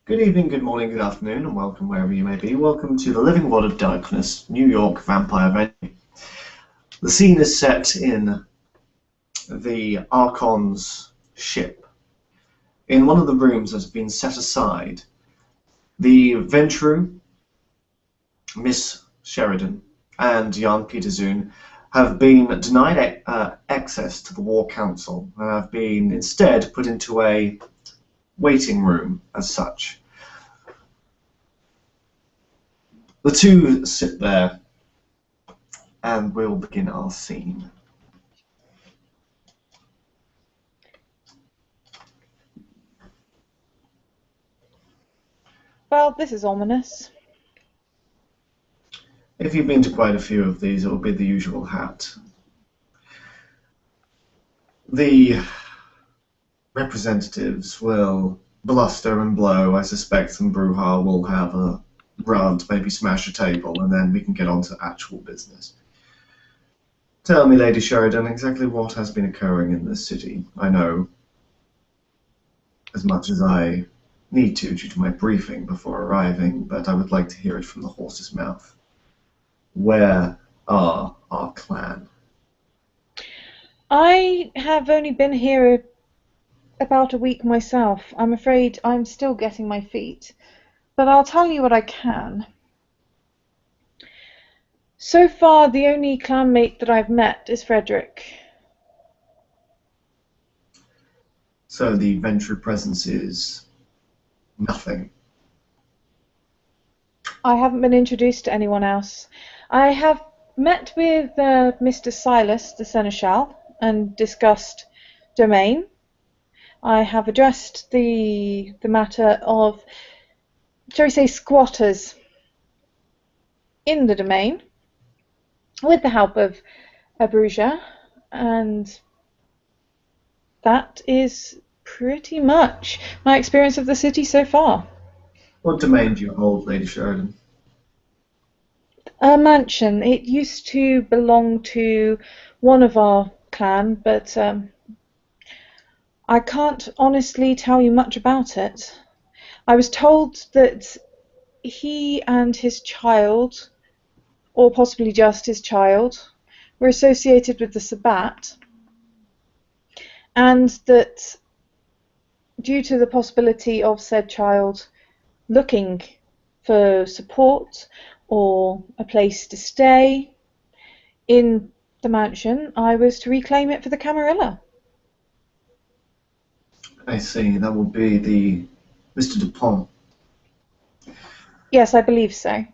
Good evening, good morning, good afternoon, and welcome wherever you may be. Welcome to the Living World of Darkness, New York Vampire Venue. The scene is set in the Archon's ship. In one of the rooms that has been set aside, the Ventrue, Miss Sheridan, and Jan Peterzoon have been denied access to the War Council and have been instead put into a waiting room as such. The two sit there, and we'll begin our scene. Well, this is ominous. If you've been to quite a few of these, it will be the usual hat. The representatives will bluster and blow. I suspect some brouhaha will have a rant, maybe smash a table, and then we can get on to actual business. Tell me, Lady Sheridan, exactly what has been occurring in this city. I know as much as I need to due to my briefing before arriving, but I would like to hear it from the horse's mouth. Where are our clan? I have only been here about a week myself. I'm afraid I'm still getting my feet, but I'll tell you what I can. So far, the only clanmate that I've met is Frederick. So the Ventrue presence is nothing. I haven't been introduced to anyone else. I have met with Mr. Silas, the Seneschal, and discussed domain. I have addressed the matter of, shall we say, squatters in the domain with the help of Abruzia, and that is pretty much my experience of the city so far. What domain do you hold, Lady Sheridan? A mansion. It used to belong to one of our clan, but I can't honestly tell you much about it. I was told that he and his child, or possibly just his child, were associated with the Sabbat, and that due to the possibility of said child looking for support or a place to stay in the mansion, I was to reclaim it for the Camarilla. I see, that will be the Mr. Dupont. Yes, I believe so.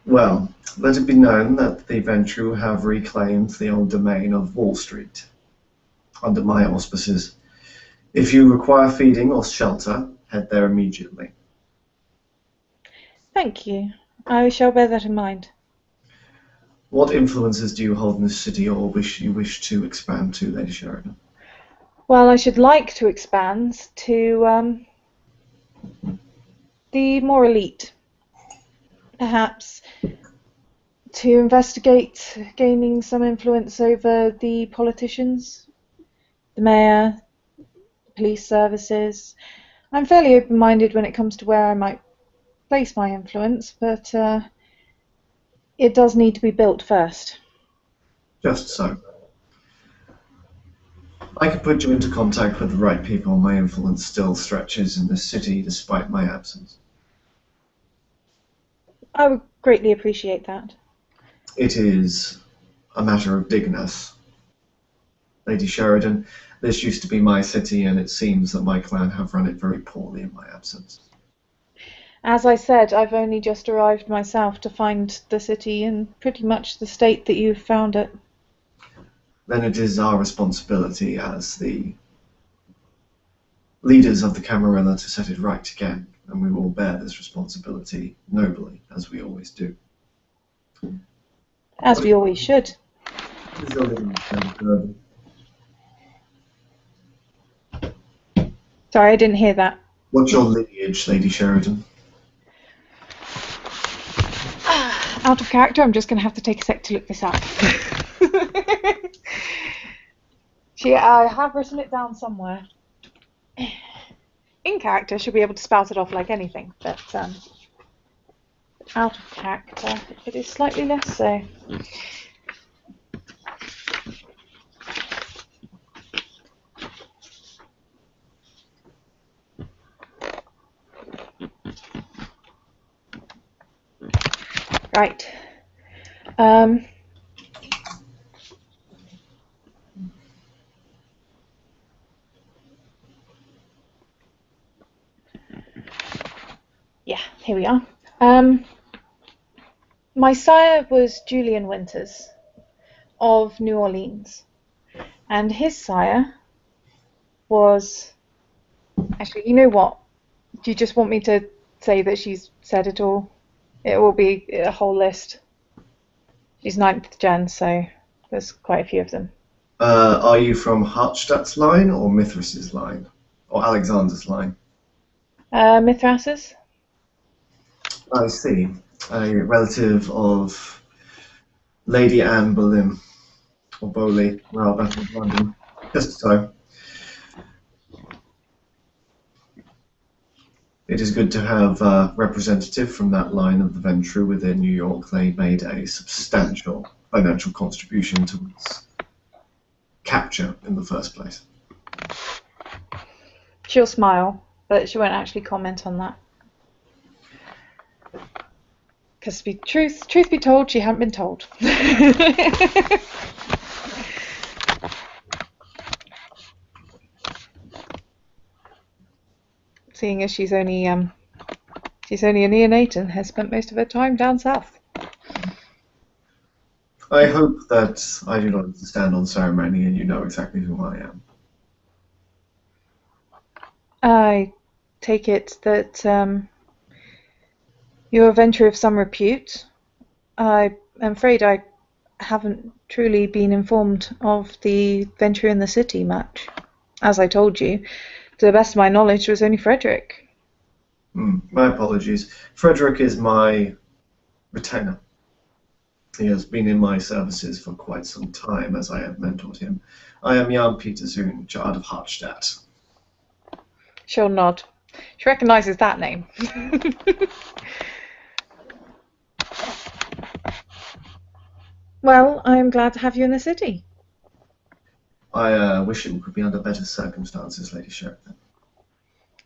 Well, let it be known that the Ventrue have reclaimed the old domain of Wall Street under my auspices. If you require feeding or shelter, head there immediately. Thank you. I shall bear that in mind. What influences do you hold in this city, or you wish to expand to, Lady Sheridan? Well, I should like to expand to the more elite, perhaps to investigate gaining some influence over the politicians, the mayor, the police services. I'm fairly open-minded when it comes to where I might place my influence, but it does need to be built first. Just so. I could put you into contact with the right people. My influence still stretches in this city despite my absence. I would greatly appreciate that. It is a matter of dignity. Lady Sheridan, this used to be my city, and it seems that my clan have run it very poorly in my absence. As I said, I've only just arrived myself to find the city in pretty much the state that you've found it. Then it is our responsibility as the leaders of the Camarilla to set it right again, and we will bear this responsibility nobly, as we always do. As we always should. Sorry, I didn't hear that. What's your lineage, Lady Sheridan? Out of character, I'm just going to have to take a sec to look this up. I have written it down somewhere. in character, she'll be able to spout it off like anything, but out of character, it is slightly less so. Right. Yeah, here we are. My sire was Julian Winters of New Orleans, and his sire was... Actually, you know what? Do you just want me to say that she's said it all? It will be a whole list. She's 9th gen, so there's quite a few of them. Are you from Hartstadt's line or Mithras's line? Or Alexander's line? Mithras's? I see. A relative of Lady Anne Boleyn, or Bowley, rather, of London. Just so. It is good to have a representative from that line of the Ventrue within New York. They made a substantial financial contribution to its capture in the first place. She'll smile, but she won't actually comment on that. Because truth be told, she hadn't been told. Seeing as she's only a neonate and has spent most of her time down south. I hope that I do not stand on ceremony and you know exactly who I am. I take it that you're a venture of some repute. I am afraid I haven't truly been informed of the venture in the city much. As I told you, to the best of my knowledge, it was only Frederick. My apologies. Frederick is my retainer. He has been in my services for quite some time, as I have mentored him. I am Jan Peter Zun, Jard of Hartstadt. She'll nod. She recognises that name. Well, I am glad to have you in the city. I wish it could be under better circumstances, Lady Sheridan.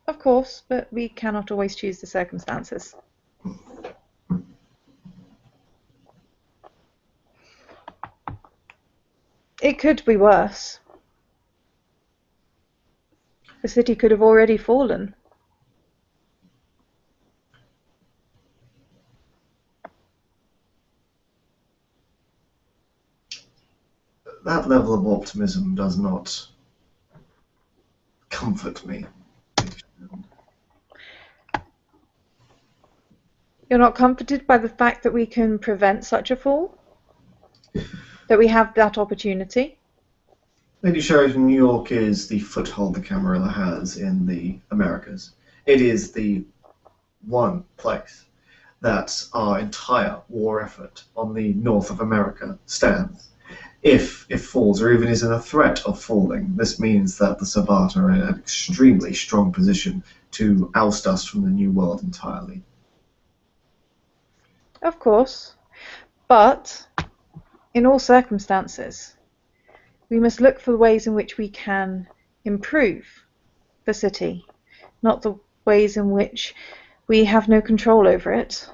Of course, but we cannot always choose the circumstances. It could be worse. The city could have already fallen. That level of optimism does not comfort me. You're not comforted by the fact that we can prevent such a fall? That we have that opportunity? Lady Sheridan, New York is the foothold the Camarilla has in the Americas. It is the one place that our entire war effort on the North of America stands. If it falls, or even is in a threat of falling, this means that the Sabbat are in an extremely strong position to oust us from the New World entirely. Of course. But, in all circumstances, we must look for the ways in which we can improve the city, not the ways in which we have no control over it.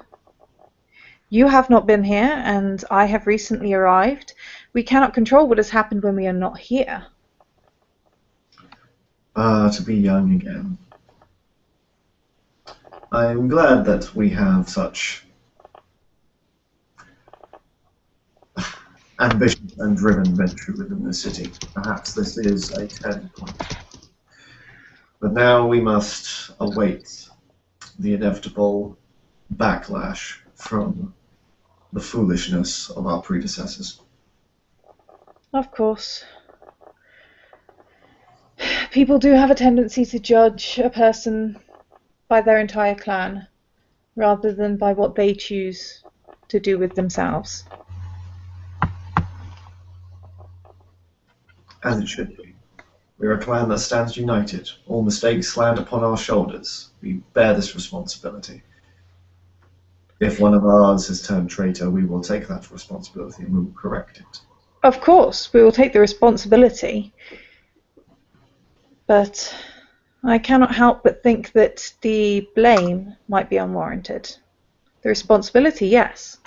You have not been here, and I have recently arrived. We cannot control what has happened when we are not here. To be young again. I am glad that we have such ambitious and driven venture within the city. Perhaps this is a turning point. But now we must await the inevitable backlash from the foolishness of our predecessors. Of course. People do have a tendency to judge a person by their entire clan, rather than by what they choose to do with themselves. As it should be. We are a clan that stands united. All mistakes land upon our shoulders. We bear this responsibility. If one of ours has turned traitor, we will take that responsibility and we will correct it. Of course, we will take the responsibility, but I cannot help but think that the blame might be unwarranted. The responsibility, yes.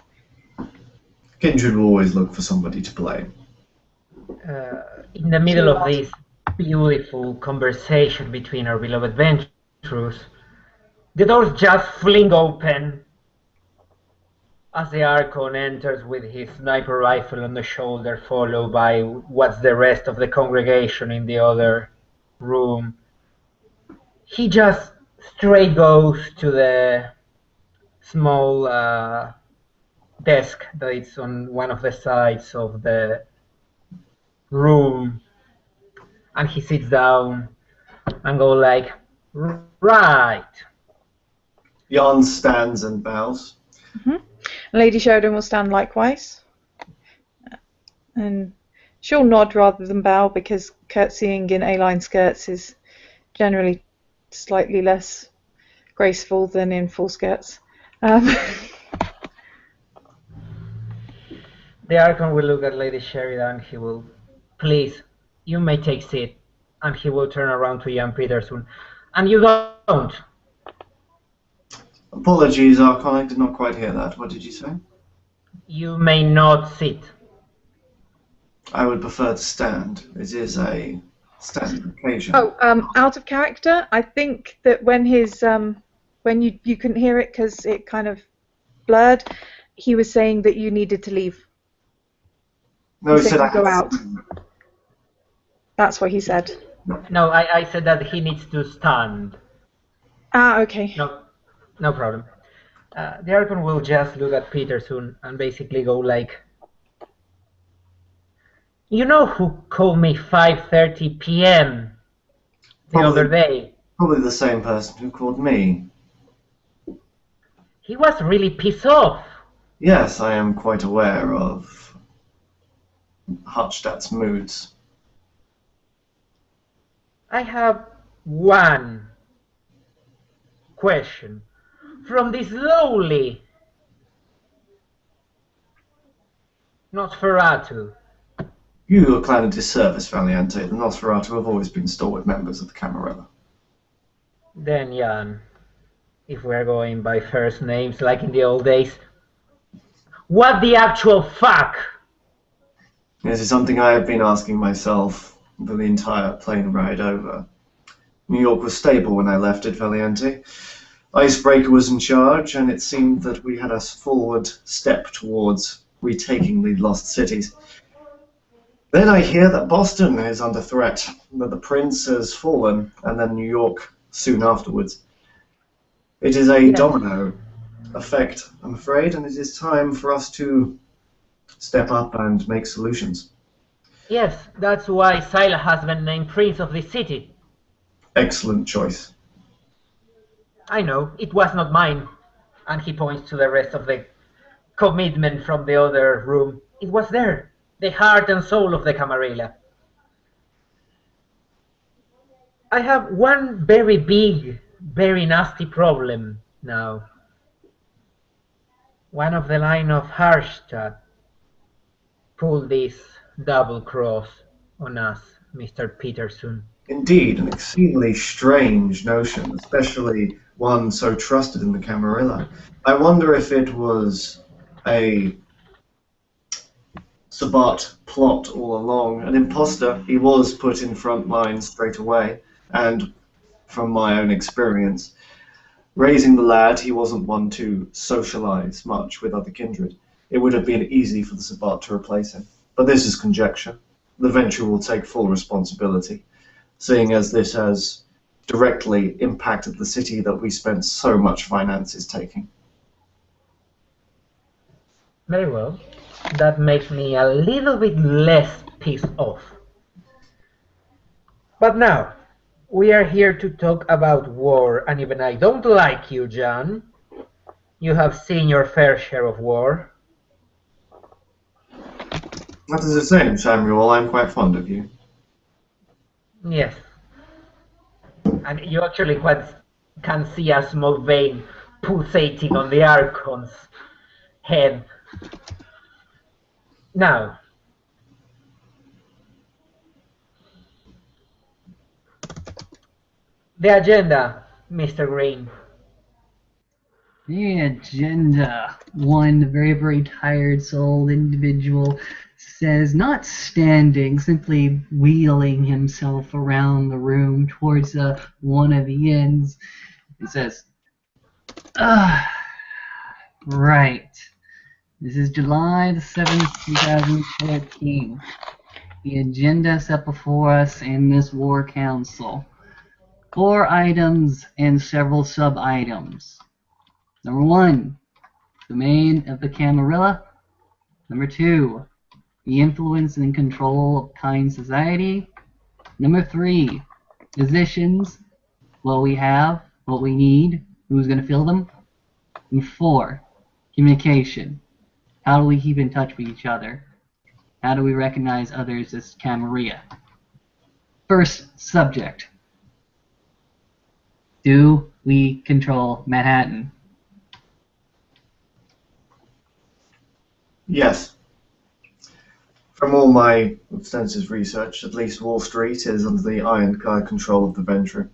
Kindred will always look for somebody to blame. In the middle of this beautiful conversation between our beloved Ventrus, the doors just fling open as the Archon enters with his sniper rifle on the shoulder, followed by what's the rest of the congregation in the other room. He just straight goes to the small desk that is on one of the sides of the room, and he sits down and go like, right. Jan stands and bows. Lady Sheridan will stand likewise. And she'll nod rather than bow, because curtsying in A-line skirts is generally slightly less graceful than in full skirts. The Archon will look at Lady Sheridan. He will, please, you may take seat. And he will turn around to Jan Peterson. And you don't. Apologies, Archon, I did not quite hear that. What did you say? You may not sit. I would prefer to stand. It is a standing occasion. Oh, out of character, I think that when his when you couldn't hear it because it kind of blurred, he was saying that you needed to leave. No, he said to I go had out. That's what he said. No, I said that he needs to stand. Ah, okay. No problem. The Archon will just look at Peterson and basically go like, you know who called me 5:30 p.m. the other day? Probably the same person who called me. He was really pissed off. Yes, I am quite aware of Hutchstadt's moods. I have one question from this lowly Nosferatu. You are clan a disservice, Valiante. The Nosferatu have always been stalwart members of the Camarilla. Then, Jan, if we're going by first names like in the old days, what the actual fuck? This is something I have been asking myself for the entire plane ride over. New York was stable when I left it, Valiante. Icebreaker was in charge, and it seemed that we had a forward step towards retaking the lost cities. Then I hear that Boston is under threat, that the Prince has fallen, and then New York soon afterwards. It is a domino effect, I'm afraid, and it is time for us to step up and make solutions. Yes, that's why Sila has been named Prince of this city. Excellent choice. I know, it was not mine. And he points to the rest of the commitment from the other room. It was there, the heart and soul of the Camarilla. I have one very big, very nasty problem now. One of the line of Harstad pulled this double cross on us, Mr. Peterson. Indeed, an exceedingly strange notion, especially one so trusted in the Camarilla. I wonder if it was a Sabbat plot all along. An imposter, he was put in front lines straight away, and from my own experience, raising the lad, he wasn't one to socialize much with other kindred. It would have been easy for the Sabbat to replace him. But this is conjecture. The venture will take full responsibility, seeing as this has directly impacted the city that we spent so much finances taking. Very well. That makes me a little bit less pissed off. But now, we are here to talk about war, and even I don't like you, John. You have seen your fair share of war. That is the same, Samuel. I'm quite fond of you. Yes. And you actually can see a small vein pulsating on the Archon's head. Now, the agenda, Mr. Green. The agenda. One very, very tired-souled individual says, not standing, simply wheeling himself around the room towards one of the ends. He says, right. This is July the 7th, 2014. The agenda set before us in this War Council. 4 items and several sub-items. Number 1, domain of the Camarilla. Number 2, the influence and control of kind society. Number 3, positions, what we have, what we need, who's going to fill them. And 4, communication. How do we keep in touch with each other? How do we recognize others as Camarilla? First subject. Do we control Manhattan? Yes. From all my extensive research, at least Wall Street is under the ironclad control of the Ventru.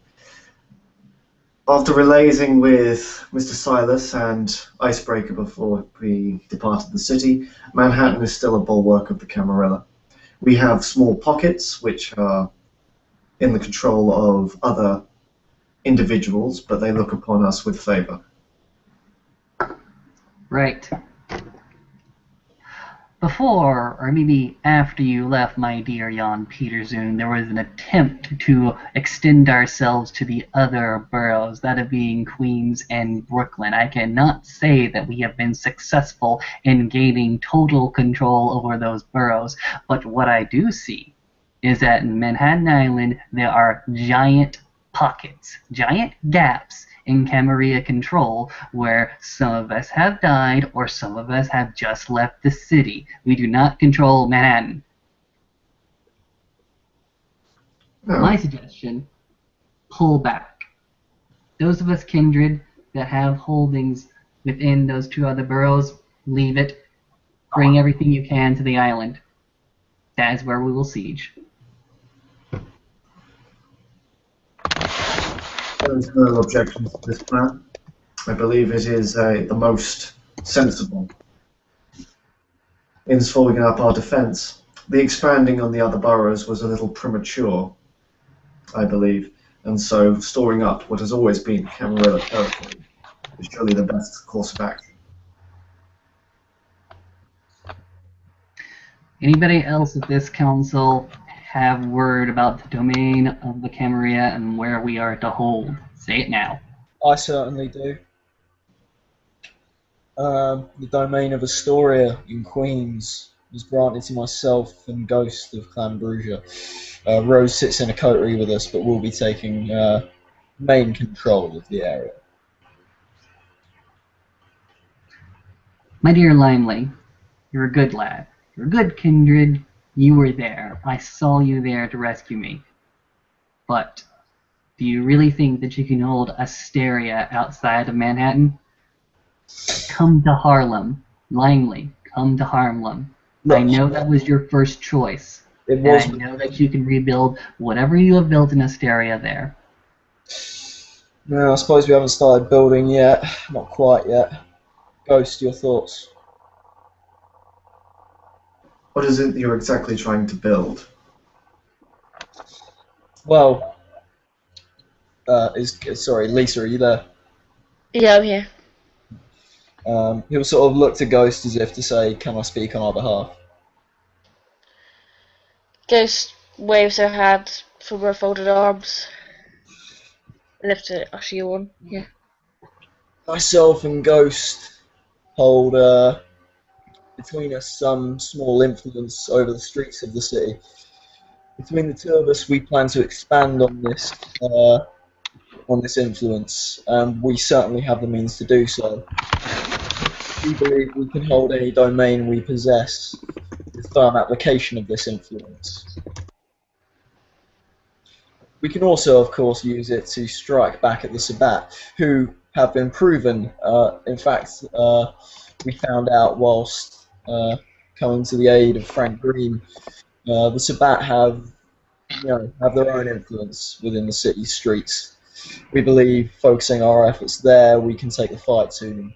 After relating with Mr. Silas and Icebreaker before we departed the city, Manhattan is still a bulwark of the Camarilla. We have small pockets which are in the control of other individuals, but they look upon us with favor. Right. Before, or maybe after you left, my dear Jan Peterson, there was an attempt to extend ourselves to the other boroughs, that of being Queens and Brooklyn. I cannot say that we have been successful in gaining total control over those boroughs, but what I do see is that in Manhattan Island there are giant pockets, giant gaps in Camarilla control where some of us have died or some of us have just left the city. We do not control Manhattan. No. My suggestion, pull back. Those of us kindred that have holdings within those 2 other boroughs, leave it. Bring everything you can to the island. That is where we will siege. There is no objection to this plan. I believe it is the most sensible in following up our defence. The expanding on the other boroughs was a little premature, I believe, and so storing up what has always been Camarilla territory is surely the best course of action. Anybody else at this council have word about the domain of the Camarilla and where we are to hold? Say it now. I certainly do. The domain of Astoria in Queens was granted to myself and Ghost of Clan Brugia. Rose sits in a coterie with us, but will be taking main control of the area. My dear Limely, you're a good lad. You're a good kindred. You were there. I saw you there to rescue me. But do you really think that you can hold Asteria outside of Manhattan? Come to Harlem. Langley, come to Harlem. I know that was your first choice. It was. And I know that you can rebuild whatever you have built in Asteria there. No, I suppose we haven't started building yet. Not quite yet. Ghost, your thoughts? What is it you're exactly trying to build? Well, sorry, Lisa, are you there? Yeah, I'm here. He'll sort of look to Ghost as if to say, can I speak on our behalf? Ghost waves her hand from her folded arms. Enough to usher you on. Yeah. Myself and Ghost hold between us some small influence over the streets of the city. Between the 2 of us, we plan to expand on this influence, and we certainly have the means to do so. We believe we can hold any domain we possess with firm application of this influence. We can also, of course, use it to strike back at the Sabbat, who have been proven. In fact, we found out whilst coming to the aid of Frank Green, the Sabbat have their own influence within the city streets. We believe focusing our efforts there, we can take the fight to them,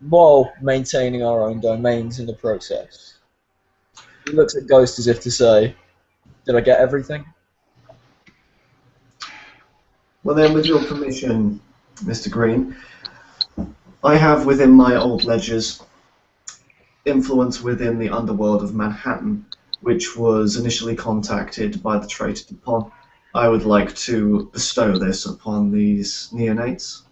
while maintaining our own domains in the process. He looks at Ghost as if to say, "Did I get everything?" Well then, with your permission, Mr. Green, I have within my old ledgers influence within the underworld of Manhattan, which was initially contacted by the traitor Dupont. I would like to bestow this upon these neonates.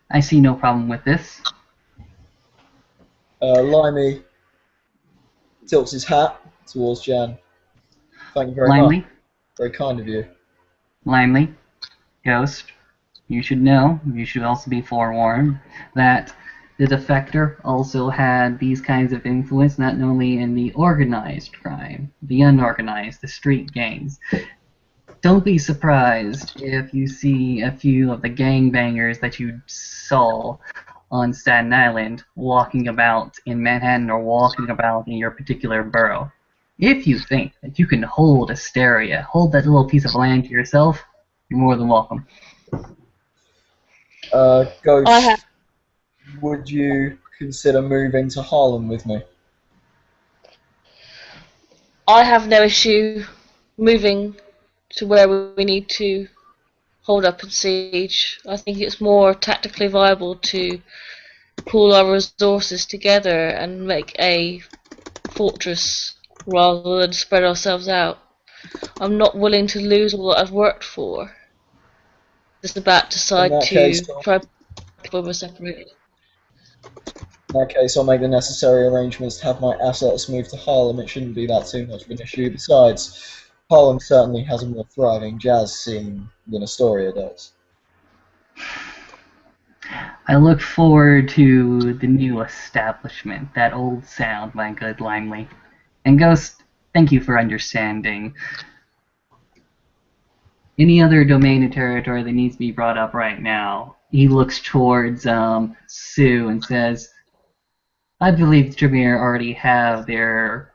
I see no problem with this. Limey tilts his hat towards Jan. Thank you very much. Limely, Very kind of you. Limely, Ghost, you should know, you should also be forewarned, that the Defector also had these kinds of influence not only in the organized crime, the unorganized, the street gangs. Don't be surprised if you see a few of the gangbangers that you saw on Staten Island walking about in Manhattan or walking about in your particular borough. If you think that you can hold Asteria, hold that little piece of land to yourself, you're more than welcome. Ghost, would you consider moving to Harlem with me? I have no issue moving to where we need to hold up and siege. I think it's more tactically viable to pool our resources together and make a fortress rather than spread ourselves out. I'm not willing to lose all that I've worked for. Just about decide In that to case, try when we're separated. In that case, I'll make the necessary arrangements to have my assets moved to Harlem. It shouldn't be that too much of an issue. Besides, Harlem certainly has a more thriving jazz scene than Astoria does. I look forward to the new establishment, that old sound, my good Limely. And Ghost, thank you for understanding. Any other domain or territory that needs to be brought up right now? He looks towards Sue and says, I believe the Tremere already have their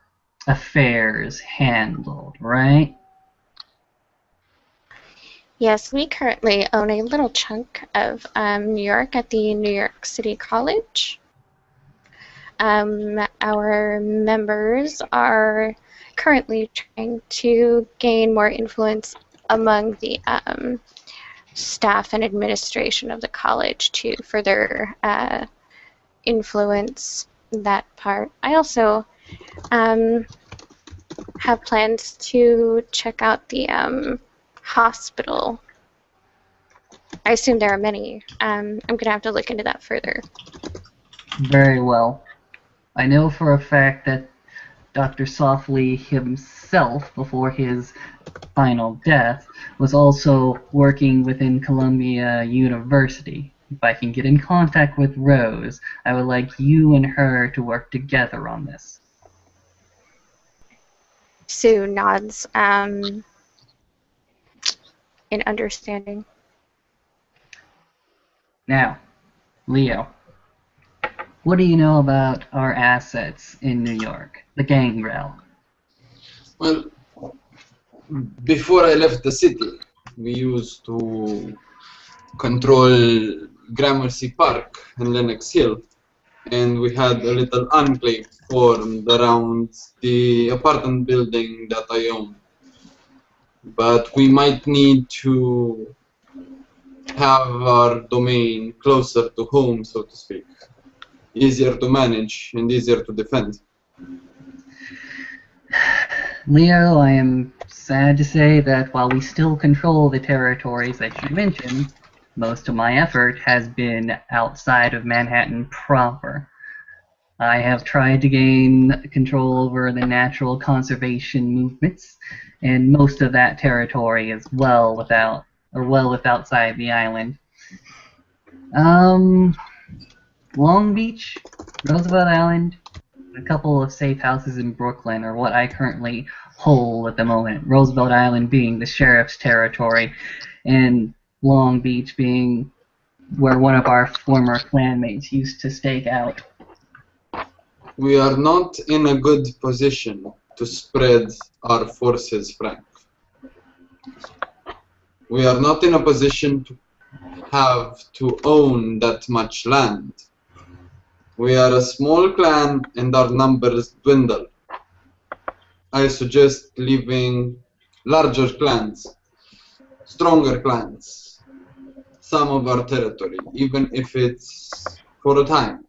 affairs handled, right? Yes, we currently own a little chunk of New York at the New York City College. Our members are currently trying to gain more influence among the staff and administration of the college to further influence that part. I also have plans to check out the hospital. I assume there are many. I'm going to have to look into that further. Very well. I know for a fact that Dr. Softly himself, before his final death, was also working within Columbia University. If I can get in contact with Rose, I would like you and her to work together on this. Sue nods in understanding. Now, Leo, what do you know about our assets in New York, the Gangrel? Well, before I left the city, we used to control Gramercy Park and Lenox Hill, and we had a little enclave formed around the apartment building that I own. But we might need to have our domain closer to home, so to speak. Easier to manage and easier to defend. Leo, I am sad to say that while we still control the territories that you mentioned, most of my effort has been outside of Manhattan proper. I have tried to gain control over the natural conservation movements, and most of that territory is well outside the island. Long Beach, Roosevelt Island, a couple of safe houses in Brooklyn are what I currently whole at the moment. Roosevelt Island being the sheriff's territory, and Long Beach being where one of our former clanmates used to stake out. We are not in a good position to spread our forces, Frank. We are not in a position to have to own that much land. We are a small clan and our numbers dwindle. I suggest leaving larger clans, stronger clans, some of our territory, even if it's for a time.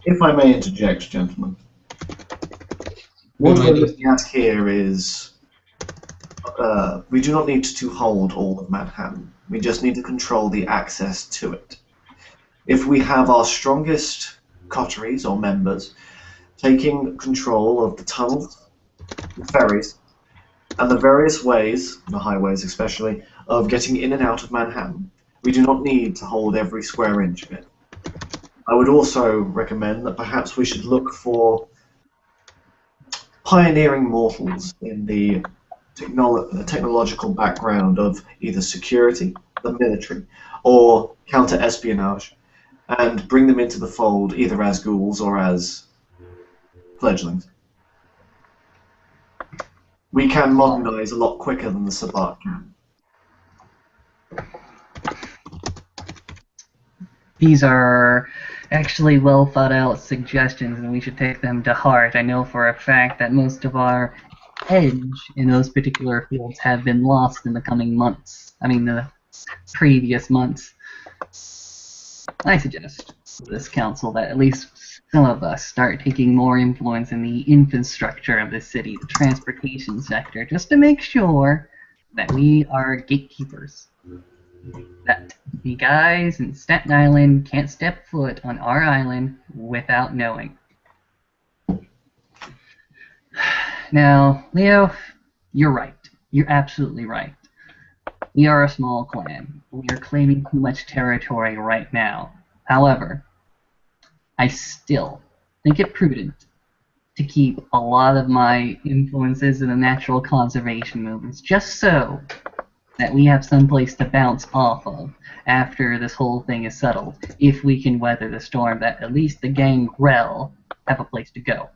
If I may interject, gentlemen, what we're looking at here is we do not need to hold all of Manhattan. We just need to control the access to it. If we have our strongest coteries or members taking control of the tunnels, the ferries, and the various ways, the highways especially, of getting in and out of Manhattan, we do not need to hold every square inch of it. I would also recommend that perhaps we should look for pioneering mortals in the technological background of either security, the military, or counter-espionage, and bring them into the fold either as ghouls or as fledglings. We can modernize a lot quicker than the Sabbat can. These are actually well thought out suggestions, and we should take them to heart. I know for a fact that most of our edge in those particular fields have been lost in the coming months. I mean, the previous months. I suggest to this council that at least some of us start taking more influence in the infrastructure of the city, the transportation sector, just to make sure that we are gatekeepers. That the guys in Staten Island can't step foot on our island without knowing. Now, Leo, you're right. You're absolutely right. We are a small clan. We are claiming too much territory right now. However, I still think it prudent to keep a lot of my influences in the natural conservation movements, just so that we have some place to bounce off of after this whole thing is settled, if we can weather the storm, that at least the Gangrel have a place to go.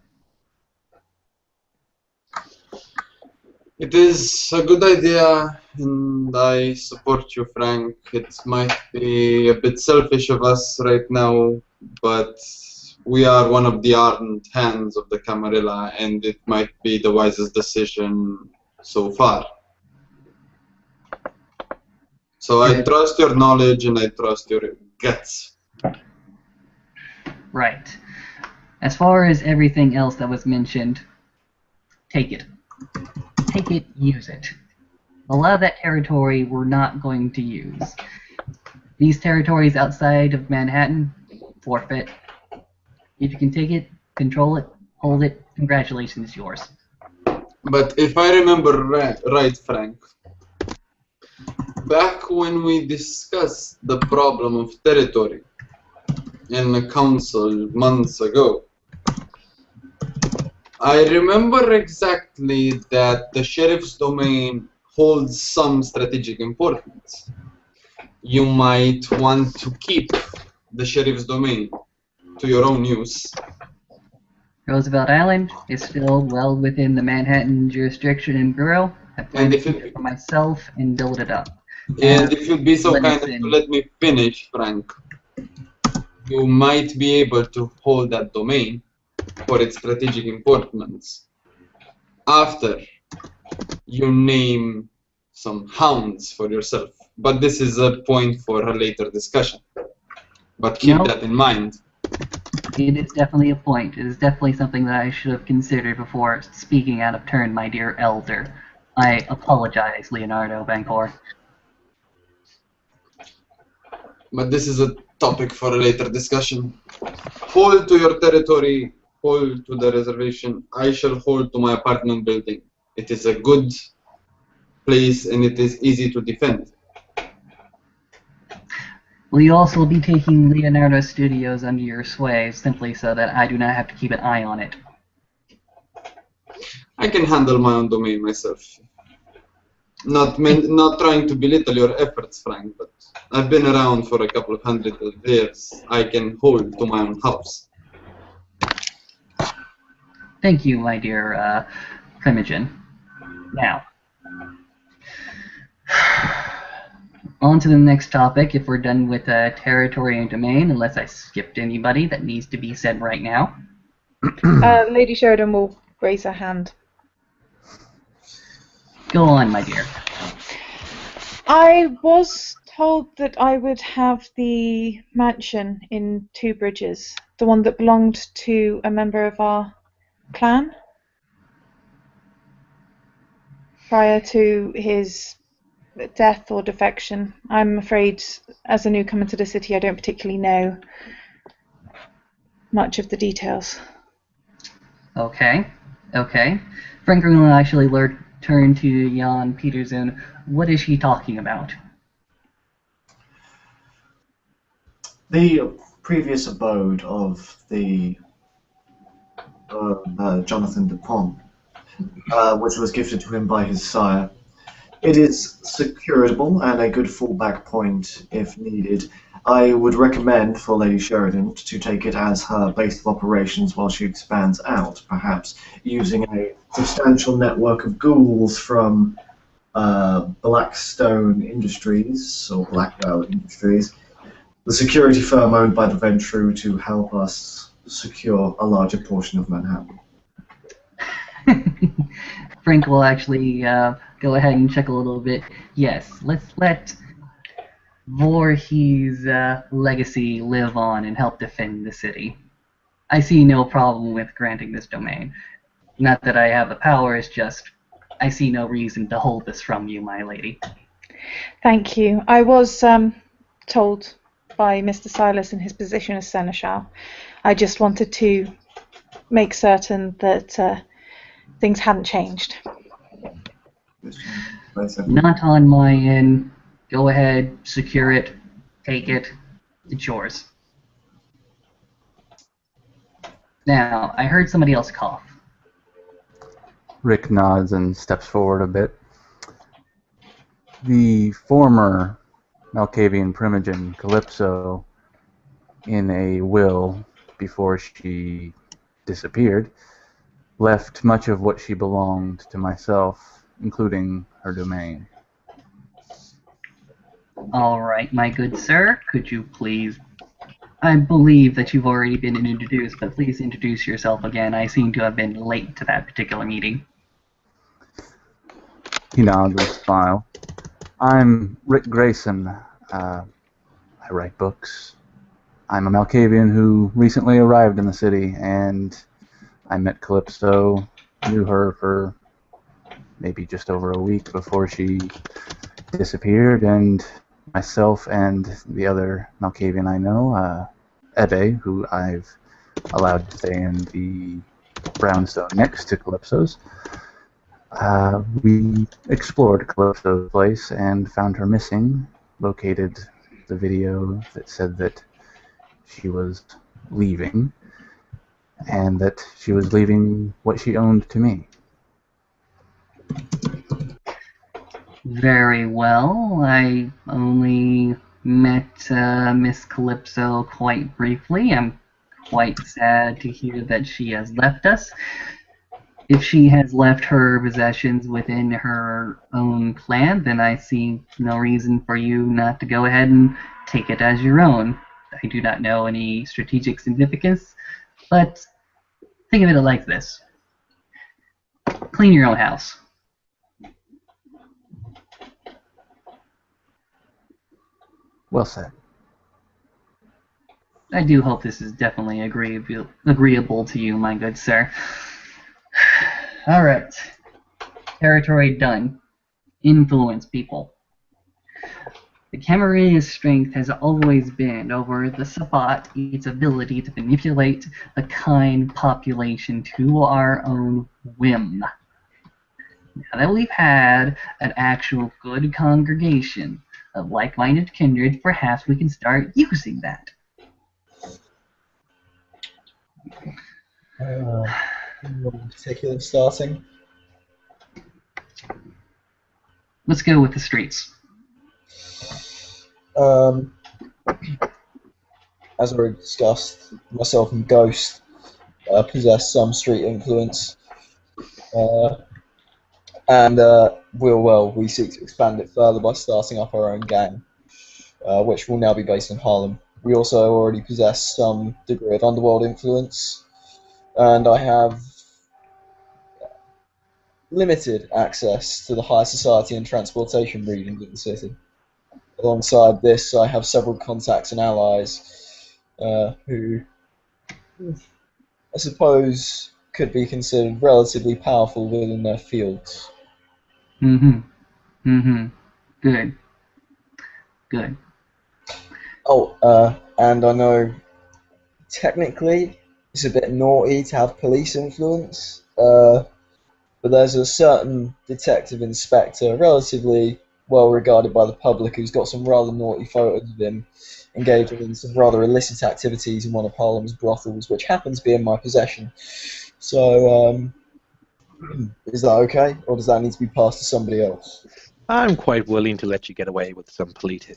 It is a good idea, and I support you, Frank. It might be a bit selfish of us right now, but we are one of the armed hands of the Camarilla, and it might be the wisest decision so far. So I trust your knowledge and I trust your guts. Right. As far as everything else that was mentioned, take it. Take it, use it. A lot of that territory we're not going to use. These territories outside of Manhattan, forfeit. If you can take it, control it, hold it, congratulations, yours. But if I remember right, Frank, back when we discussed the problem of territory in the council months ago, I remember exactly that the sheriff's domain holds some strategic importance. You might want to keep the sheriff's domain to your own use. Roosevelt Island is still well within the Manhattan jurisdiction and bureau. I plan to keep it for myself and build it up. And if you'd be so kind as to let me finish, Frank, you might be able to hold that domain for its strategic importance after you name some hounds for yourself. But this is a point for a later discussion. But keep that in mind. It is definitely a point. It is definitely something that I should have considered before speaking out of turn, my dear elder. I apologize, Leonardo Bancor. But this is a topic for a later discussion. Hold to your territory, hold to the reservation. I shall hold to my apartment building. It is a good place and it is easy to defend. Will you also be taking Leonardo Studios under your sway, simply so that I do not have to keep an eye on it? I can handle my own domain myself. Not trying to belittle your efforts, Frank, but I've been around for a couple of hundred years. I can hold to my own house. Thank you, my dear Primogen. Now, on to the next topic, if we're done with territory and domain, unless I skipped anybody that needs to be said right now. Lady Sheridan will raise her hand. Go on, my dear. I was told that I would have the mansion in Two Bridges, the one that belonged to a member of our clan, prior to his death or defection. I'm afraid, as a newcomer to the city, I don't particularly know much of the details. Okay. Franklin will actually turn to Jan Peterson. What is she talking about? The previous abode of the Jonathan Dupont, which was gifted to him by his sire. It is securable and a good fallback point if needed. I would recommend for Lady Sheridan to take it as her base of operations while she expands out, perhaps using a substantial network of ghouls from Blackstone Industries, or Blackwell Industries, the security firm owned by the Ventru, to help us secure a larger portion of Manhattan. Frank will actually go ahead and check a little bit. Yes, let's let Voorhees' legacy live on and help defend the city. I see no problem with granting this domain. Not that I have the power, it's just I see no reason to hold this from you, my lady. Thank you. I was told by Mr. Silas in his position as Seneschal. I just wanted to make certain that things hadn't changed. Not on my end. Go ahead, secure it, take it. It's yours. Now, I heard somebody else cough. Rick nods and steps forward a bit. The former Malkavian Primogen, Calypso, in a will before she disappeared, left much of what she belonged to myself, including her domain. All right, my good sir, could you please... I believe that you've already been introduced, but please introduce yourself again. I seem to have been late to that particular meeting. He nods with a smile. I'm Rick Grayson. I write books. I'm a Malkavian who recently arrived in the city, and I met Calypso, knew her for maybe just over a week before she disappeared, and myself and the other Malkavian I know, Ebe, who I've allowed to stay in the brownstone next to Calypso's, we explored Calypso's place and found her missing, located the video that said that she was leaving, and that she was leaving what she owned to me. Very well. I only met Miss Calypso quite briefly. I'm quite sad to hear that she has left us. If she has left her possessions within her own clan, then I see no reason for you not to go ahead and take it as your own. I do not know any strategic significance, but think of it like this. Clean your own house. Well said. I do hope this is definitely agreeable to you, my good sir. Alright. Territory done. Influence people. The Camarille's strength has always been over the Sabbat, its ability to manipulate the kind population to our own whim. Now that we've had an actual good congregation of like-minded kindred, perhaps we can start using that. Anyone in particular starting? Let's go with the streets. As already discussed, myself and Ghost possess some street influence, and we seek to expand it further by starting up our own gang, which will now be based in Harlem. We also already possess some degree of underworld influence, and I have limited access to the high society and transportation regions of the city. Alongside this, I have several contacts and allies who I suppose could be considered relatively powerful within their fields. Good. Oh, and I know technically it's a bit naughty to have police influence, but there's a certain detective inspector, relatively well regarded by the public, who's got some rather naughty photos of him engaging in some rather illicit activities in one of Harlem's brothels, which happens to be in my possession. So, is that okay, or does that need to be passed to somebody else? I'm quite willing to let you get away with some police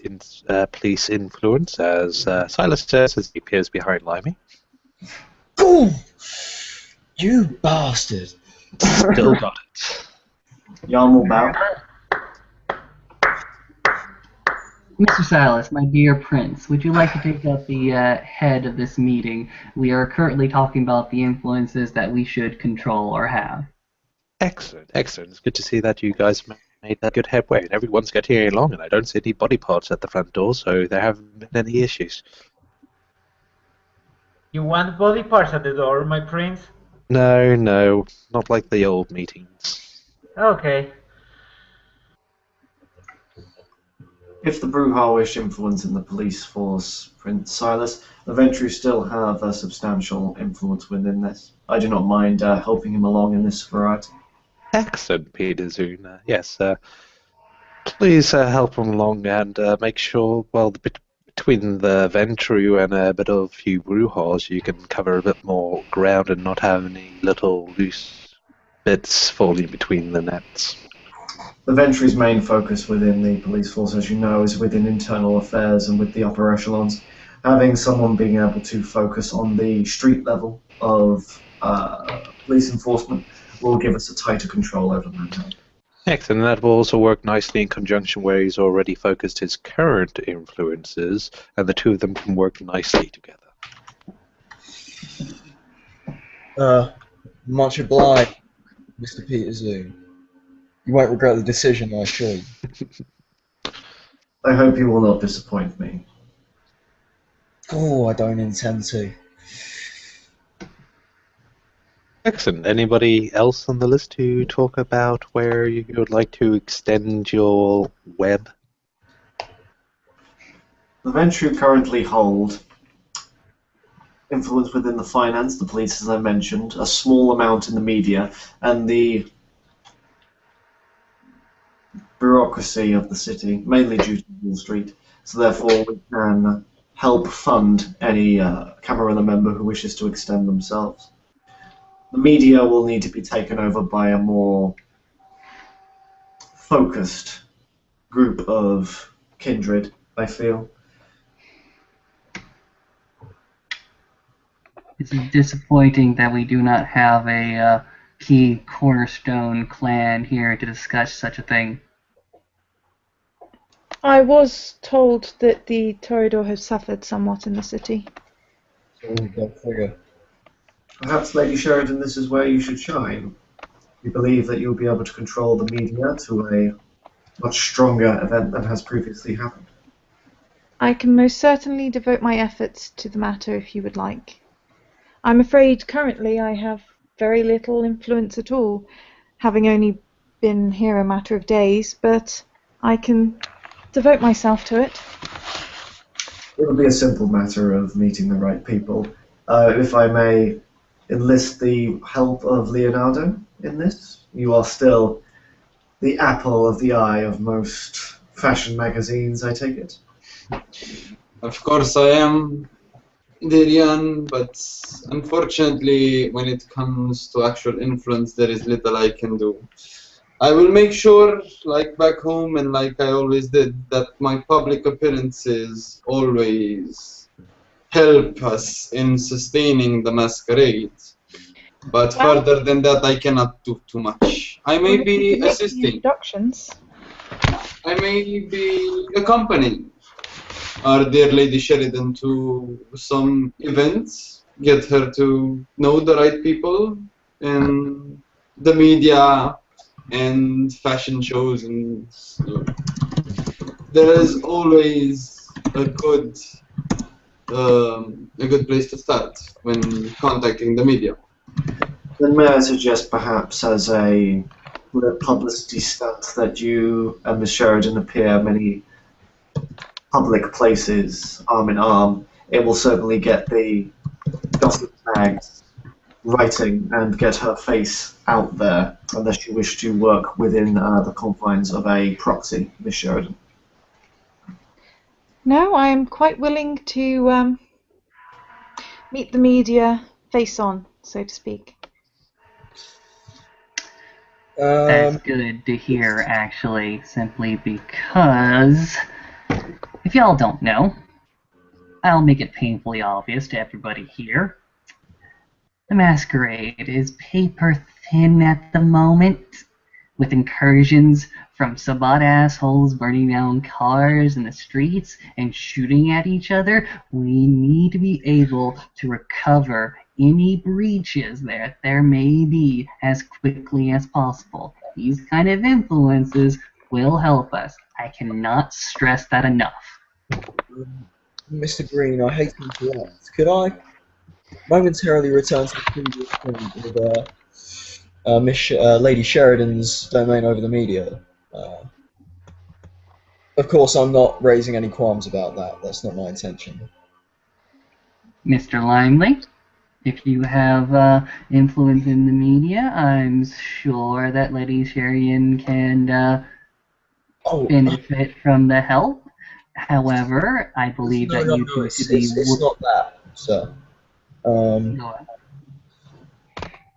influence, as Silas says, as he appears behind Limey. Boom! You bastard! Still got it. Yarn will bow. Mr. Silas, my dear Prince, would you like to take up the head of this meeting? We are currently talking about the influences that we should control or have. Excellent, excellent. It's good to see that you guys made that good headway, and everyone's getting along, and I don't see any body parts at the front door, so there haven't been any issues. You want body parts at the door, my prince? No, no, not like the old meetings. Okay. If the Brujah wish influence in the police force, Prince Silas, the Ventru still have a substantial influence within this. I do not mind helping him along in this variety. Excellent, Peter Zune. Yes, please help him along and make sure, well, between the Ventru and a bit of few Brujahs, you can cover a bit more ground and not have any little loose bits falling between the nets. The Ventru's main focus within the police force, as you know, is within internal affairs and with the upper echelons. Having someone being able to focus on the street level of police enforcement will give us a tighter control over mankind. Excellent, and that will also work nicely in conjunction where he's already focused his current influences, and the two of them can work nicely together. Much obliged, Mr. Peter Zoom. You won't regret the decision, I assure you. I hope you will not disappoint me. Oh, I don't intend to. Excellent. Anybody else on the list to talk about where you would like to extend your web? The Ventru currently hold influence within the finance, the police, as I mentioned, a small amount in the media, and the bureaucracy of the city, mainly due to Wall Street. So therefore we can help fund any Camarilla member who wishes to extend themselves. The media will need to be taken over by a more focused group of kindred, I feel. It's disappointing that we do not have a key cornerstone clan here to discuss such a thing. I was told that the Toreador has suffered somewhat in the city. Go figure. Perhaps, Lady Sheridan, this is where you should shine. You believe that you'll be able to control the media to a much stronger event than has previously happened. I can most certainly devote my efforts to the matter if you would like. I'm afraid currently I have very little influence at all, having only been here a matter of days, but I can devote myself to it. It will be a simple matter of meeting the right people. If I may enlist the help of Leonardo in this, you are still the apple of the eye of most fashion magazines, I take it. Of course I am, Darian, but unfortunately when it comes to actual influence there is little I can do. I will make sure, like back home and like I always did, that my public appearances always help us in sustaining the masquerade. But Well- further than that, I cannot do too much. I may Well, be if you make the assisting. introductions. I may be accompanying our dear Lady Sheridan to some events, get her to know the right people in the media and fashion shows, and there is always a good place to start when contacting the media. Then may I suggest perhaps as a publicity stunt that you and Miss Sheridan appear many public places arm in arm. It will certainly get the gossip mags writing and get her face out there, unless you wish to work within the confines of a proxy, Miss Sheridan. No, I'm quite willing to meet the media face on, so to speak. That's good to hear, actually, simply because, if y'all don't know, I'll make it painfully obvious to everybody here. The masquerade is paper thin at the moment, with incursions from Sabbat assholes burning down cars in the streets and shooting at each other. We need to be able to recover any breaches there may be as quickly as possible. These kind of influences will help us. I cannot stress that enough. Mr. Green, I hate to interrupt. Could I momentarily return to the previous point with Lady Sheridan's domain over the media? Of course, I'm not raising any qualms about that. That's not my intention. Mr. Limely, if you have influence in the media, I'm sure that Lady Sheridan can benefit from the help. However, I believe that you two should be... It's not that, sir. Go on.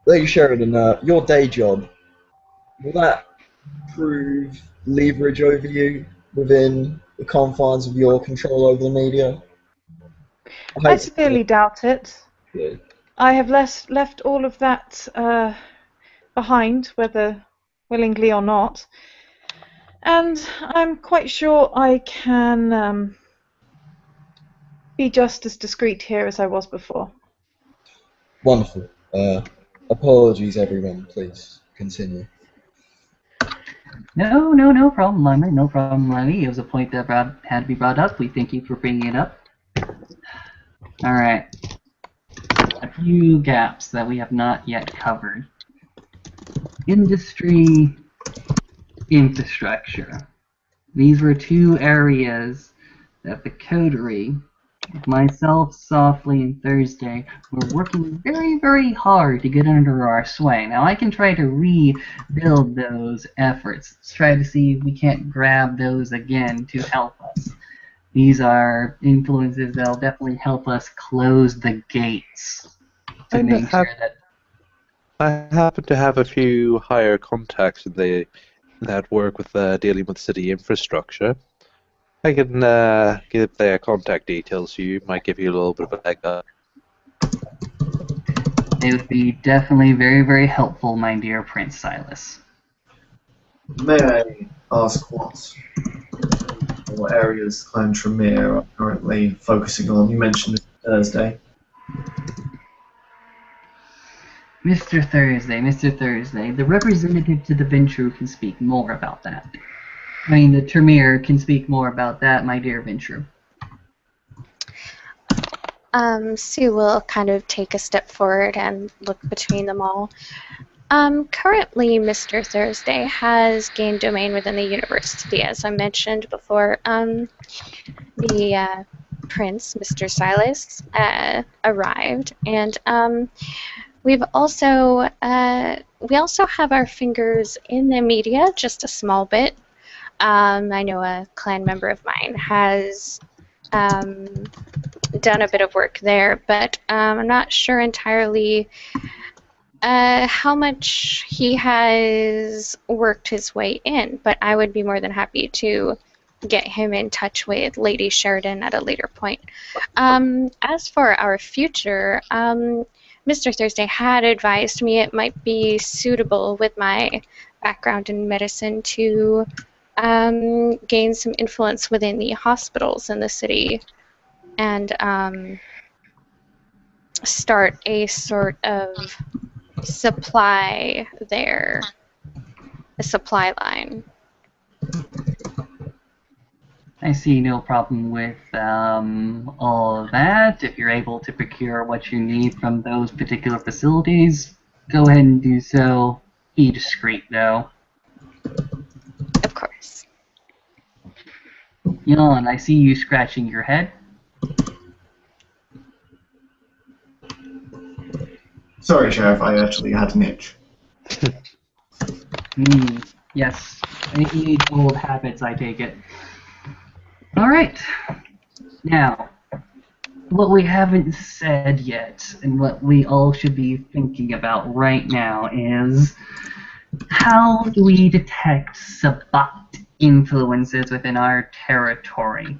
Lady Sheridan, your day job, will that prove leverage over you within the confines of your control over the media? I severely doubt it. Good. I have left all of that behind, whether willingly or not, and I'm quite sure I can be just as discreet here as I was before. Wonderful. Apologies, everyone. Please continue. No problem, Limey. No problem, Limey. It was a point that had to be brought up. We thank you for bringing it up. Alright. A few gaps that we have not yet covered. Industry, infrastructure. These were two areas that the Coterie, myself, Softly, and Thursday, were working very, very hard to get under our sway. Now, I can try to rebuild those efforts. Let's try to see if we can't grab those again to help us. These are influences that will definitely help us close the gates to make sure that... I happen to have a few higher contacts that work with dealing with city infrastructure. I can give their contact details to you. Might give you a little bit of a leg up. It would be definitely very, very helpful, my dear Prince Silas. May I ask what areas Clan Tremere are currently focusing on? You mentioned Thursday. Mr. Thursday, the representative to the Ventrue can speak more about that. I mean, the Tremere can speak more about that, my dear Ventrue. Sue will kind of take a step forward and look between them all. Currently, Mr. Thursday has gained domain within the university, as I mentioned before. The prince, Mr. Silas, arrived, and we also have our fingers in the media, just a small bit. I know a clan member of mine has done a bit of work there, but I'm not sure entirely how much he has worked his way in, but I would be more than happy to get him in touch with Lady Sheridan at a later point. As for our future, Mr. Thursday had advised me it might be suitable with my background in medicine to gain some influence within the hospitals in the city and start a sort of supply there, a supply line. I see no problem with all of that. If you're able to procure what you need from those particular facilities, go ahead and do so. Be discreet, though. Of course. Jan, I see you scratching your head. Sorry, Sheriff, I actually had an itch. Yes. Any old habits, I take it. Alright. Now, what we haven't said yet, and what we all should be thinking about right now is how do we detect Sabbat influences within our territory?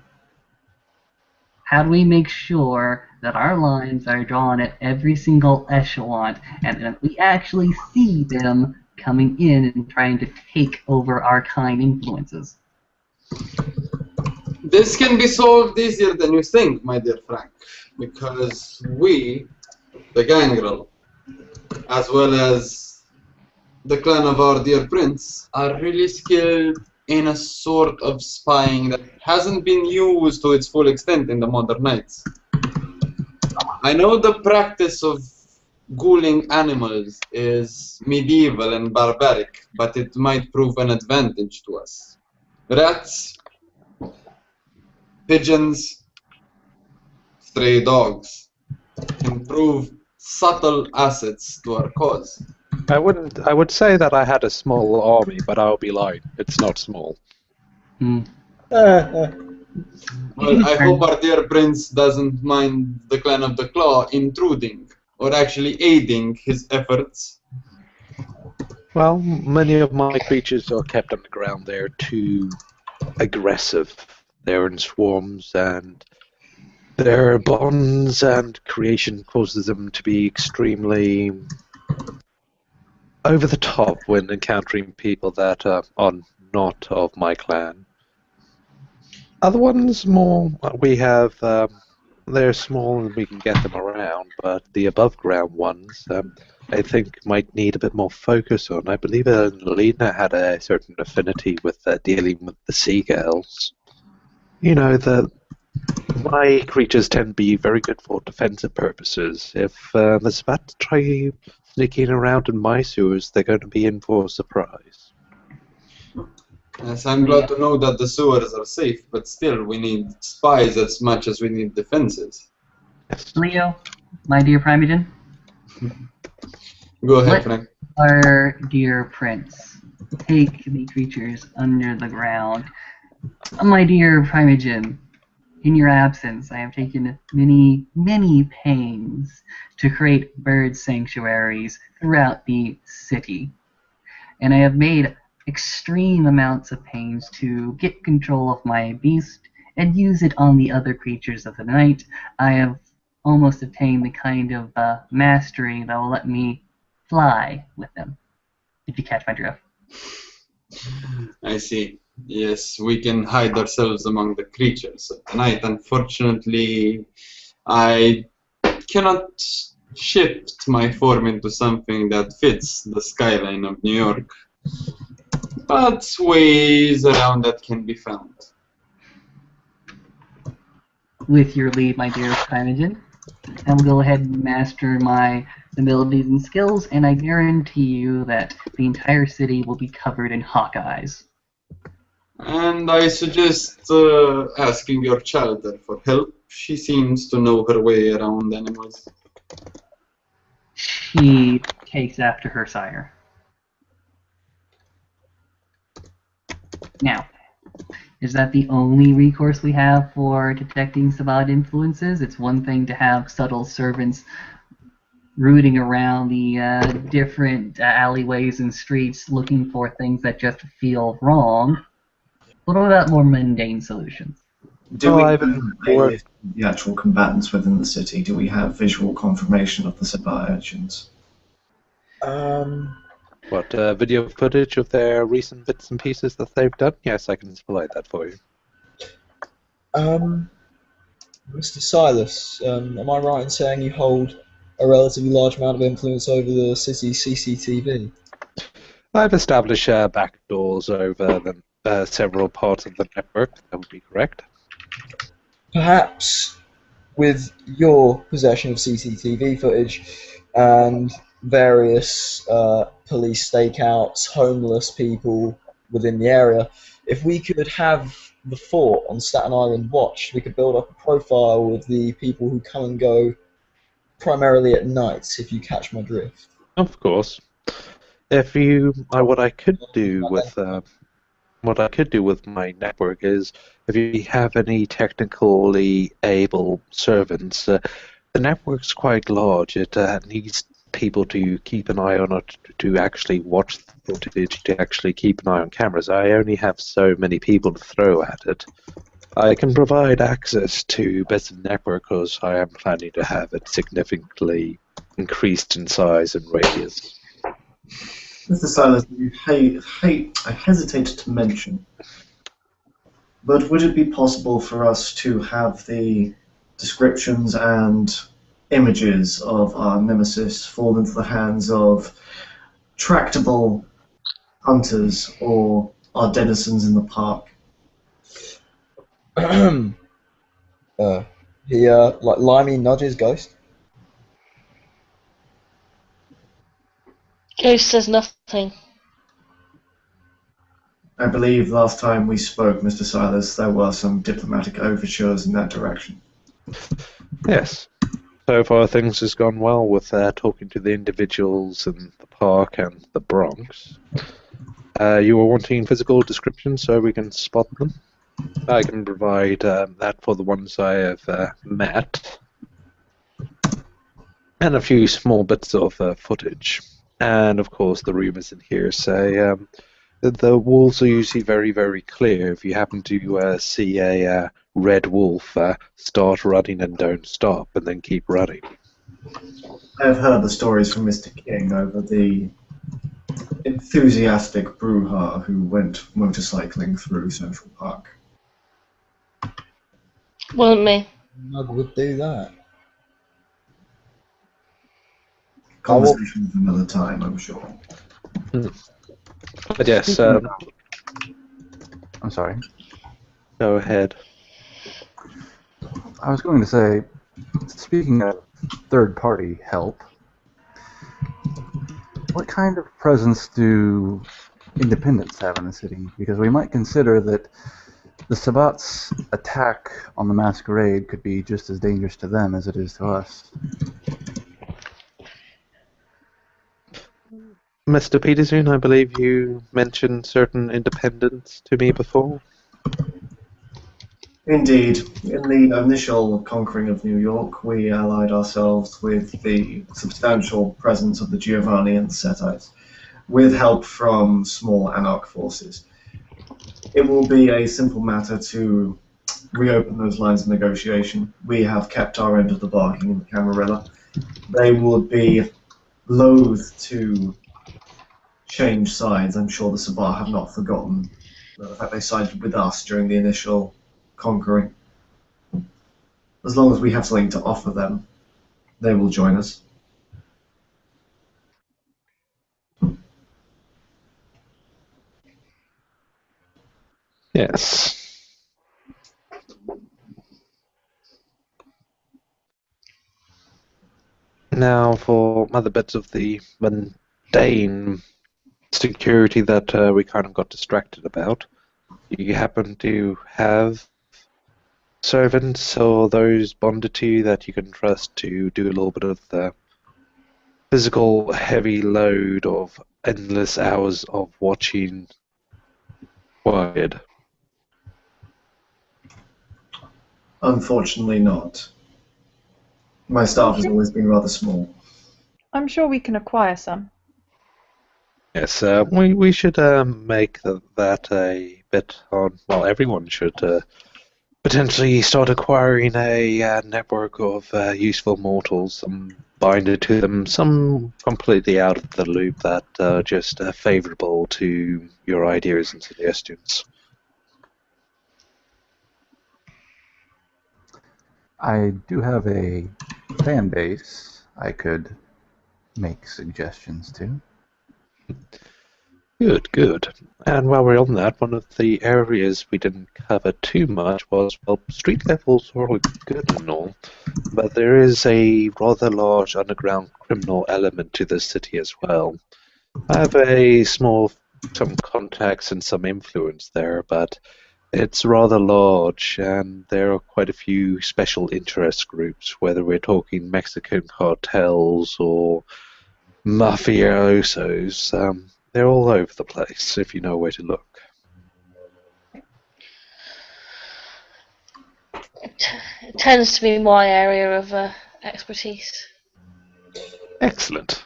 How do we make sure that our lines are drawn at every single echelon and that we actually see them coming in and trying to take over arcane influences? This can be solved easier than you think, my dear Frank, because we, the Gangrel, as well as the clan of our dear prince, are really skilled in a sort of spying that hasn't been used to its full extent in the modern knights. I know the practice of ghouling animals is medieval and barbaric, but it might prove an advantage to us. Rats, pigeons, stray dogs can prove subtle assets to our cause. I would say that I had a small army, but I'll be lying. It's not small. Well, I hope our dear prince doesn't mind the clan of the Claw intruding, or actually aiding his efforts. Well, many of my creatures are kept underground. They're too aggressive. They're in swarms, and their bonds and creation causes them to be extremely over the top when encountering people that are not of my clan. Other ones, more, we have, they're small and we can get them around, but the above ground ones, I think might need a bit more focus on. I believe Lena had a certain affinity with dealing with the seagulls. You know, my creatures tend to be very good for defensive purposes. If the Sabbat try sneaking around in my sewers, they're going to be in for a surprise. Yes, I'm glad to know that the sewers are safe, but still, we need spies as much as we need defenses. Leo, my dear Primogen. Go ahead, Frank. Our dear prince, take the creatures under the ground. My dear Primogen, in your absence, I have taken many, many pains to create bird sanctuaries throughout the city. And I have made extreme amounts of pains to get control of my beast and use it on the other creatures of the night. I have almost attained the kind of mastery that will let me fly with them, if you catch my drift. I see. Yes, we can hide ourselves among the creatures of the night. Unfortunately, I cannot shift my form into something that fits the skyline of New York. But ways around that can be found. With your lead, my dear Primogen, I will go ahead and master my abilities and skills, and I guarantee you that the entire city will be covered in Hawkeyes. And I suggest asking your child there for help. She seems to know her way around animals. She takes after her sire. Now, is that the only recourse we have for detecting Sabbat influences? It's one thing to have subtle servants rooting around the different alleyways and streets looking for things that just feel wrong. But what about more mundane solutions? Do Well, we I've have been a wor- list of the actual combatants within the city? Do we have visual confirmation of the Sabbat urchins? Video footage of their recent bits and pieces that they've done? Yes, I can provide that for you. Mr. Silas, am I right in saying you hold a relatively large amount of influence over the city's CCTV? I've established backdoors over the several parts of the network. That would be correct. Perhaps with your possession of CCTV footage and various police stakeouts, homeless people within the area, if we could have the fort on Staten Island watched, we could build up a profile of the people who come and go primarily at night, if you catch my drift. Of course. If you, what I could do with my network is, if you have any technically able servants, the network's quite large. It needs people to keep an eye on it, to actually watch the footage, to actually keep an eye on cameras. I only have so many people to throw at it. I can provide access to bits of network because I am planning to have it significantly increased in size and radius. Mr. Silas, I hesitate to mention, but would it be possible for us to have the descriptions and images of our nemesis fall into the hands of tractable hunters or our denizens in the park? Limey nudges Ghost. Ghost says nothing. I believe last time we spoke, Mr. Silas, there were some diplomatic overtures in that direction. Yes. So far things has gone well with talking to the individuals in the park and the Bronx. You were wanting physical descriptions so we can spot them? I can provide that for the ones I have met. And a few small bits of footage. And of course the rumours in here say the wolves are usually very, very clear. If you happen to see a red wolf, start running and don't stop, and then keep running. I've heard the stories from Mr. King over the enthusiastic Bruja who went motorcycling through Central Park. Wasn't me. Mug would do that. Conversation for another time, I'm sure. But yes, I'm sorry. Go ahead. I was going to say, speaking of third-party help, what kind of presence do independents have in the city? Because we might consider that the Sabbat's attack on the Masquerade could be just as dangerous to them as it is to us. Mr. Peterson, I believe you mentioned certain independents to me before. Indeed. In the initial conquering of New York, we allied ourselves with the substantial presence of the Giovanni and the Setites, with help from small anarch forces. It will be a simple matter to reopen those lines of negotiation. We have kept our end of the bargain in the Camarilla. They would be loath to change sides. I'm sure the Sabbat have not forgotten the fact they sided with us during the initial conquering. As long as we have something to offer them, they will join us. Yes. Now for other bits of the mundane security that we kind of got distracted about. Do you happen to have servants or those bonded to you that you can trust to do a little bit of the physical heavy load of endless hours of watching required? Unfortunately not. My staff has always been rather small. I'm sure we can acquire some. Yes, we should make that a bit on. Well, everyone should potentially start acquiring a network of useful mortals and bind it to them. Some completely out of the loop that are just favorable to your ideas and suggestions. I do have a fan base I could make suggestions to. Good, good. And while we're on that, one of the areas we didn't cover too much was, well, street levels are all good and all, but there is a rather large underground criminal element to the city as well. I have some contacts and some influence there, but it's rather large, and there are quite a few special interest groups, whether we're talking Mexican cartels or mafiosos. They're all over the place, if you know where to look. It tends to be my area of expertise. Excellent.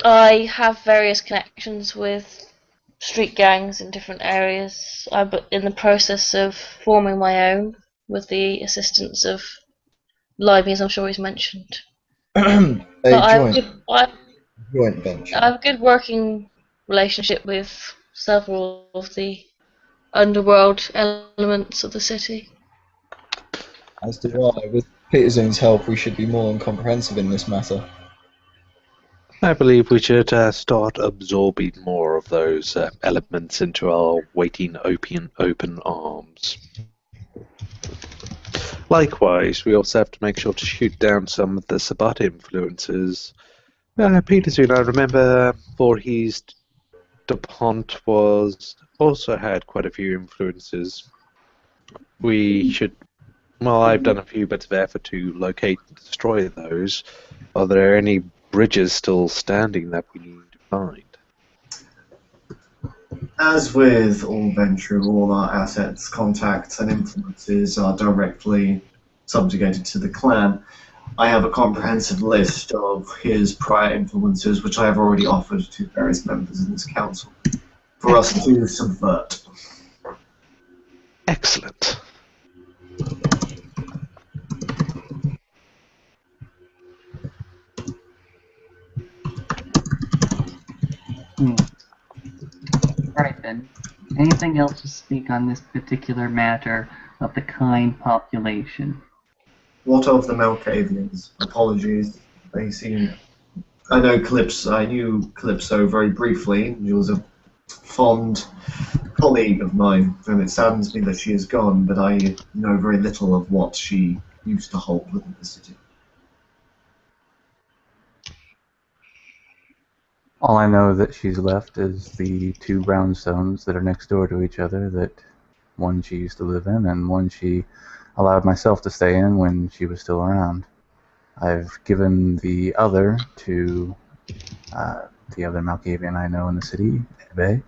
I have various connections with street gangs in different areas. I'm in the process of forming my own with the assistance of Limey, as I'm sure he's mentioned. A joint venture. I have a good working relationship with several of the underworld elements of the city. As do I. With Peterzoon's help, we should be more than comprehensive in this matter. I believe we should start absorbing more of those elements into our waiting open arms. Likewise, we also have to make sure to shoot down some of the Sabbat influences. Peterzoon, I remember Voorhees DuPont also had quite a few influences. We should... Well, I've done a few bits of effort to locate and destroy those. Are there any bridges still standing that we need to find? As with all venture, all our assets, contacts, and influences are directly subjugated to the clan. I have a comprehensive list of his prior influences, which I have already offered to various members of this council, for us to subvert. Excellent. Alright then. Anything else to speak on this particular matter of the kind population? What of the Malkavians? Apologies. They seem... I knew Calypso very briefly. She was a fond colleague of mine, and it saddens me that she is gone, but I know very little of what she used to hold within the city. All I know that she's left is the 2 brownstones that are next door to each other, that one she used to live in and one she allowed myself to stay in when she was still around. I've given the other to the other Malkavian I know in the city, Ebe,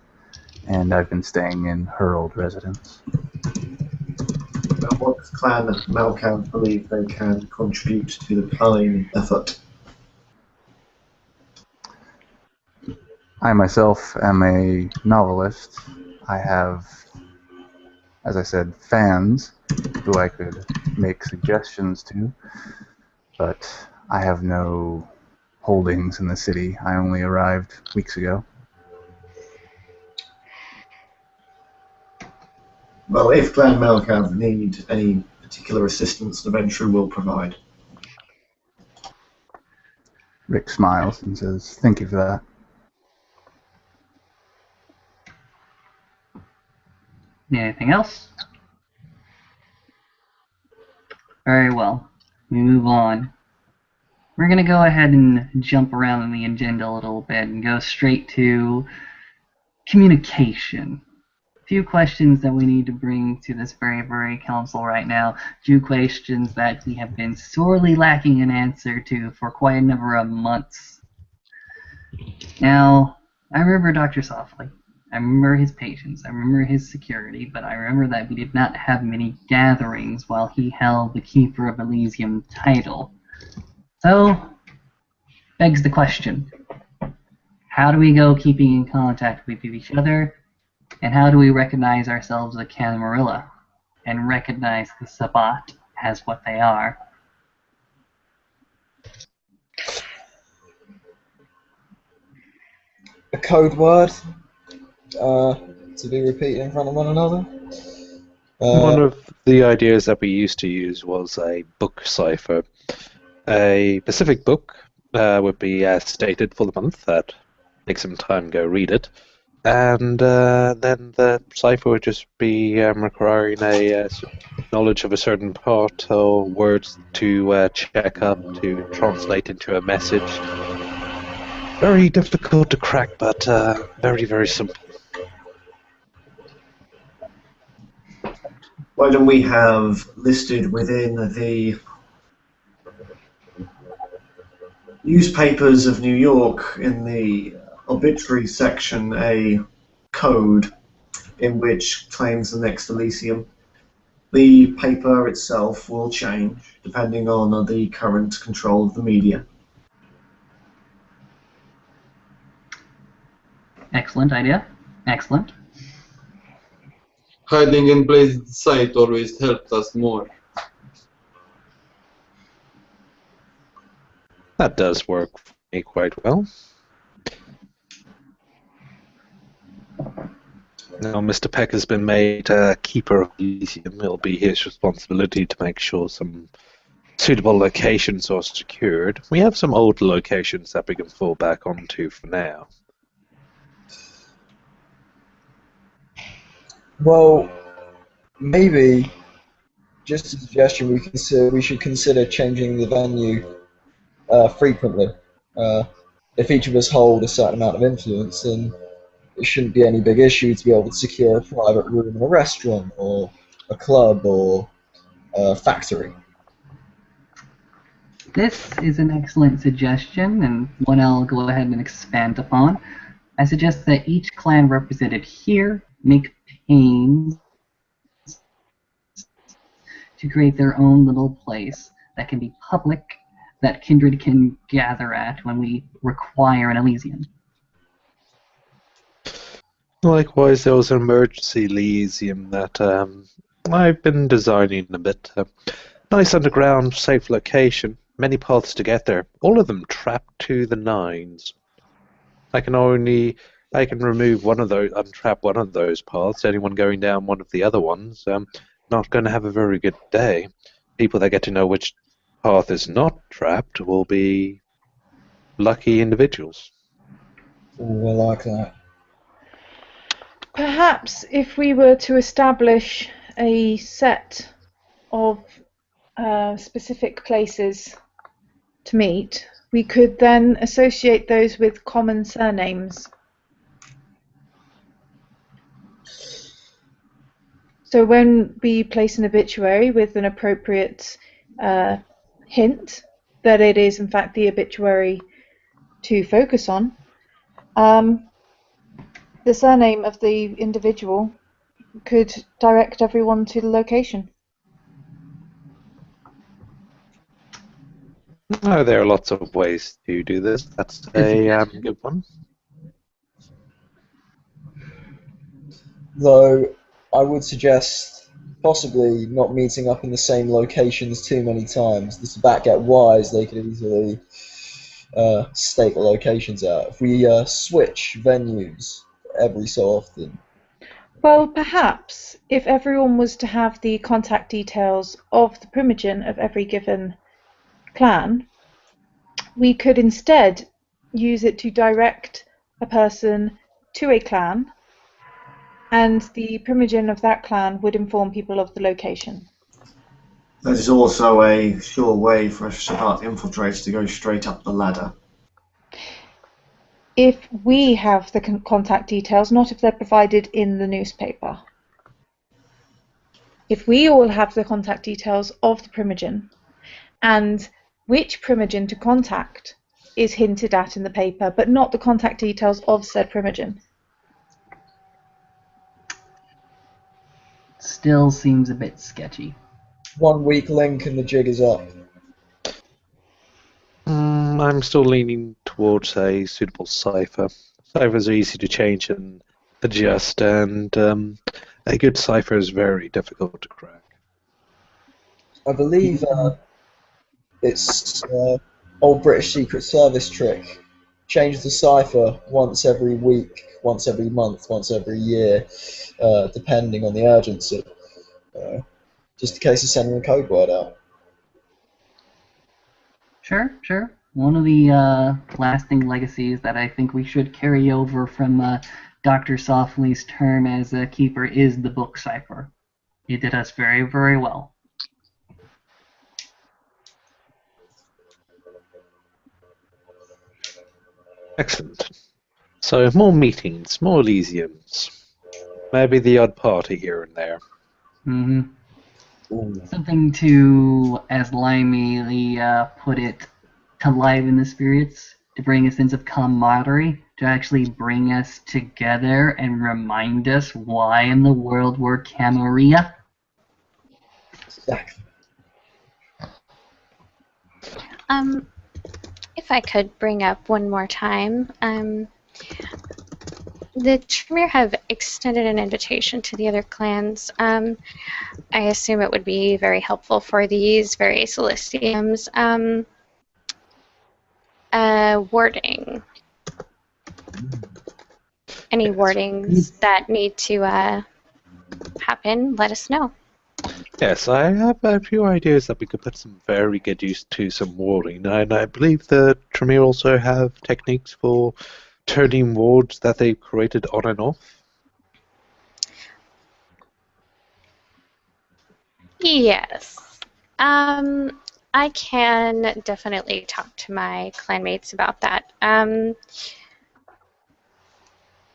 and I've been staying in her old residence. What does Clan Malkav believe they can contribute to the Pine effort? I myself am a novelist. I have, as I said, fans who I could make suggestions to, but I have no holdings in the city. I only arrived weeks ago. Well, if Clan Malkav need any particular assistance, the Venture will provide. Rick smiles and says, "Thank you for that." Anything else? Very well. We move on. We're going to go ahead and jump around in the agenda a little bit and go straight to communication. A few questions that we need to bring to this very council right now. A few questions that we have been sorely lacking an answer to for quite a number of months. Now, I remember Dr. Softly. I remember his patience, I remember his security, but I remember that we did not have many gatherings while he held the Keeper of Elysium title. So, begs the question, how do we go keeping in contact with each other, and how do we recognize ourselves as a Camarilla and recognize the Sabbat as what they are? A code word to be repeated in front of one another. One of the ideas that we used to use was a book cipher. A specific book would be stated for the month. That take some time, go read it, and then the cipher would just be requiring a knowledge of a certain part or words to check up to translate into a message. Very difficult to crack, but very, very simple. Why don't we have listed within the newspapers of New York in the obituary section a code in which claims the next Elysium. The paper itself will change depending on the current control of the media. Excellent idea. Excellent. Hiding in plain sight always helped us more. That does work for me quite well. Now Mr. Peck has been made keeper of Elysium. It'll be his responsibility to make sure some suitable locations are secured. We have some old locations that we can fall back onto for now. Well, maybe, just a suggestion, we should consider changing the venue frequently. If each of us hold a certain amount of influence, then it shouldn't be any big issue to be able to secure a private room in a restaurant or a club or a factory. This is an excellent suggestion, and one I'll go ahead and expand upon. I suggest that each clan represented here make pains to create their own little place that can be public, that Kindred can gather at when we require an Elysium. Likewise, there was an emergency Elysium that I've been designing a bit. Nice underground, safe location. Many paths to get there. All of them trapped to the nines. I can remove one of those, untrap one of those paths. Anyone going down one of the other ones, not going to have a very good day. People that get to know which path is not trapped will be lucky individuals. Ooh, I like that. Perhaps if we were to establish a set of specific places to meet, we could then associate those with common surnames. So when we place an obituary with an appropriate hint that it is in fact the obituary to focus on, the surname of the individual could direct everyone to the location. Oh, there are lots of ways to do this. That's a good one. Though I would suggest possibly not meeting up in the same locations too many times. The Sabbat get wise, they could easily stake the locations out. If we switch venues every so often. Well, perhaps if everyone was to have the contact details of the primogen of every given clan, we could instead use it to direct a person to a clan, and the primogen of that clan would inform people of the location. That is also a sure way for a Sabbat infiltrator to go straight up the ladder. If we have the contact details, not if they're provided in the newspaper. If we all have the contact details of the primogen, and which primogen to contact is hinted at in the paper, but not the contact details of said primogen. Still seems a bit sketchy. 1 weak link and the jig is up. I'm I'm still leaning towards a suitable cipher. Ciphers are easy to change and adjust, and a good cipher is very difficult to crack. I believe it's old British Secret Service trick. Change the cipher once every week, once every month, once every year, depending on the urgency. Just in case of sending a code word out. Sure, sure. One of the lasting legacies that I think we should carry over from Dr. Softly's term as a keeper is the book cipher. It did us very, very well. Excellent. So more meetings, more Elysiums. Maybe the odd party here and there. Mm-hmm. Something to, as Limey put it, to liven the spirits, to bring a sense of camaraderie, to actually bring us together and remind us why in the world we're Camarilla. Exactly. If I could bring up one more time, the Tremere have extended an invitation to the other clans. I assume it would be very helpful for these various Elysiums. Wording. Any wordings that need to happen, let us know. Yes, I have a few ideas that we could put some very good use to some warding, and I believe the Tremere also have techniques for turning wards that they've created on and off. Yes. I can definitely talk to my clanmates about that.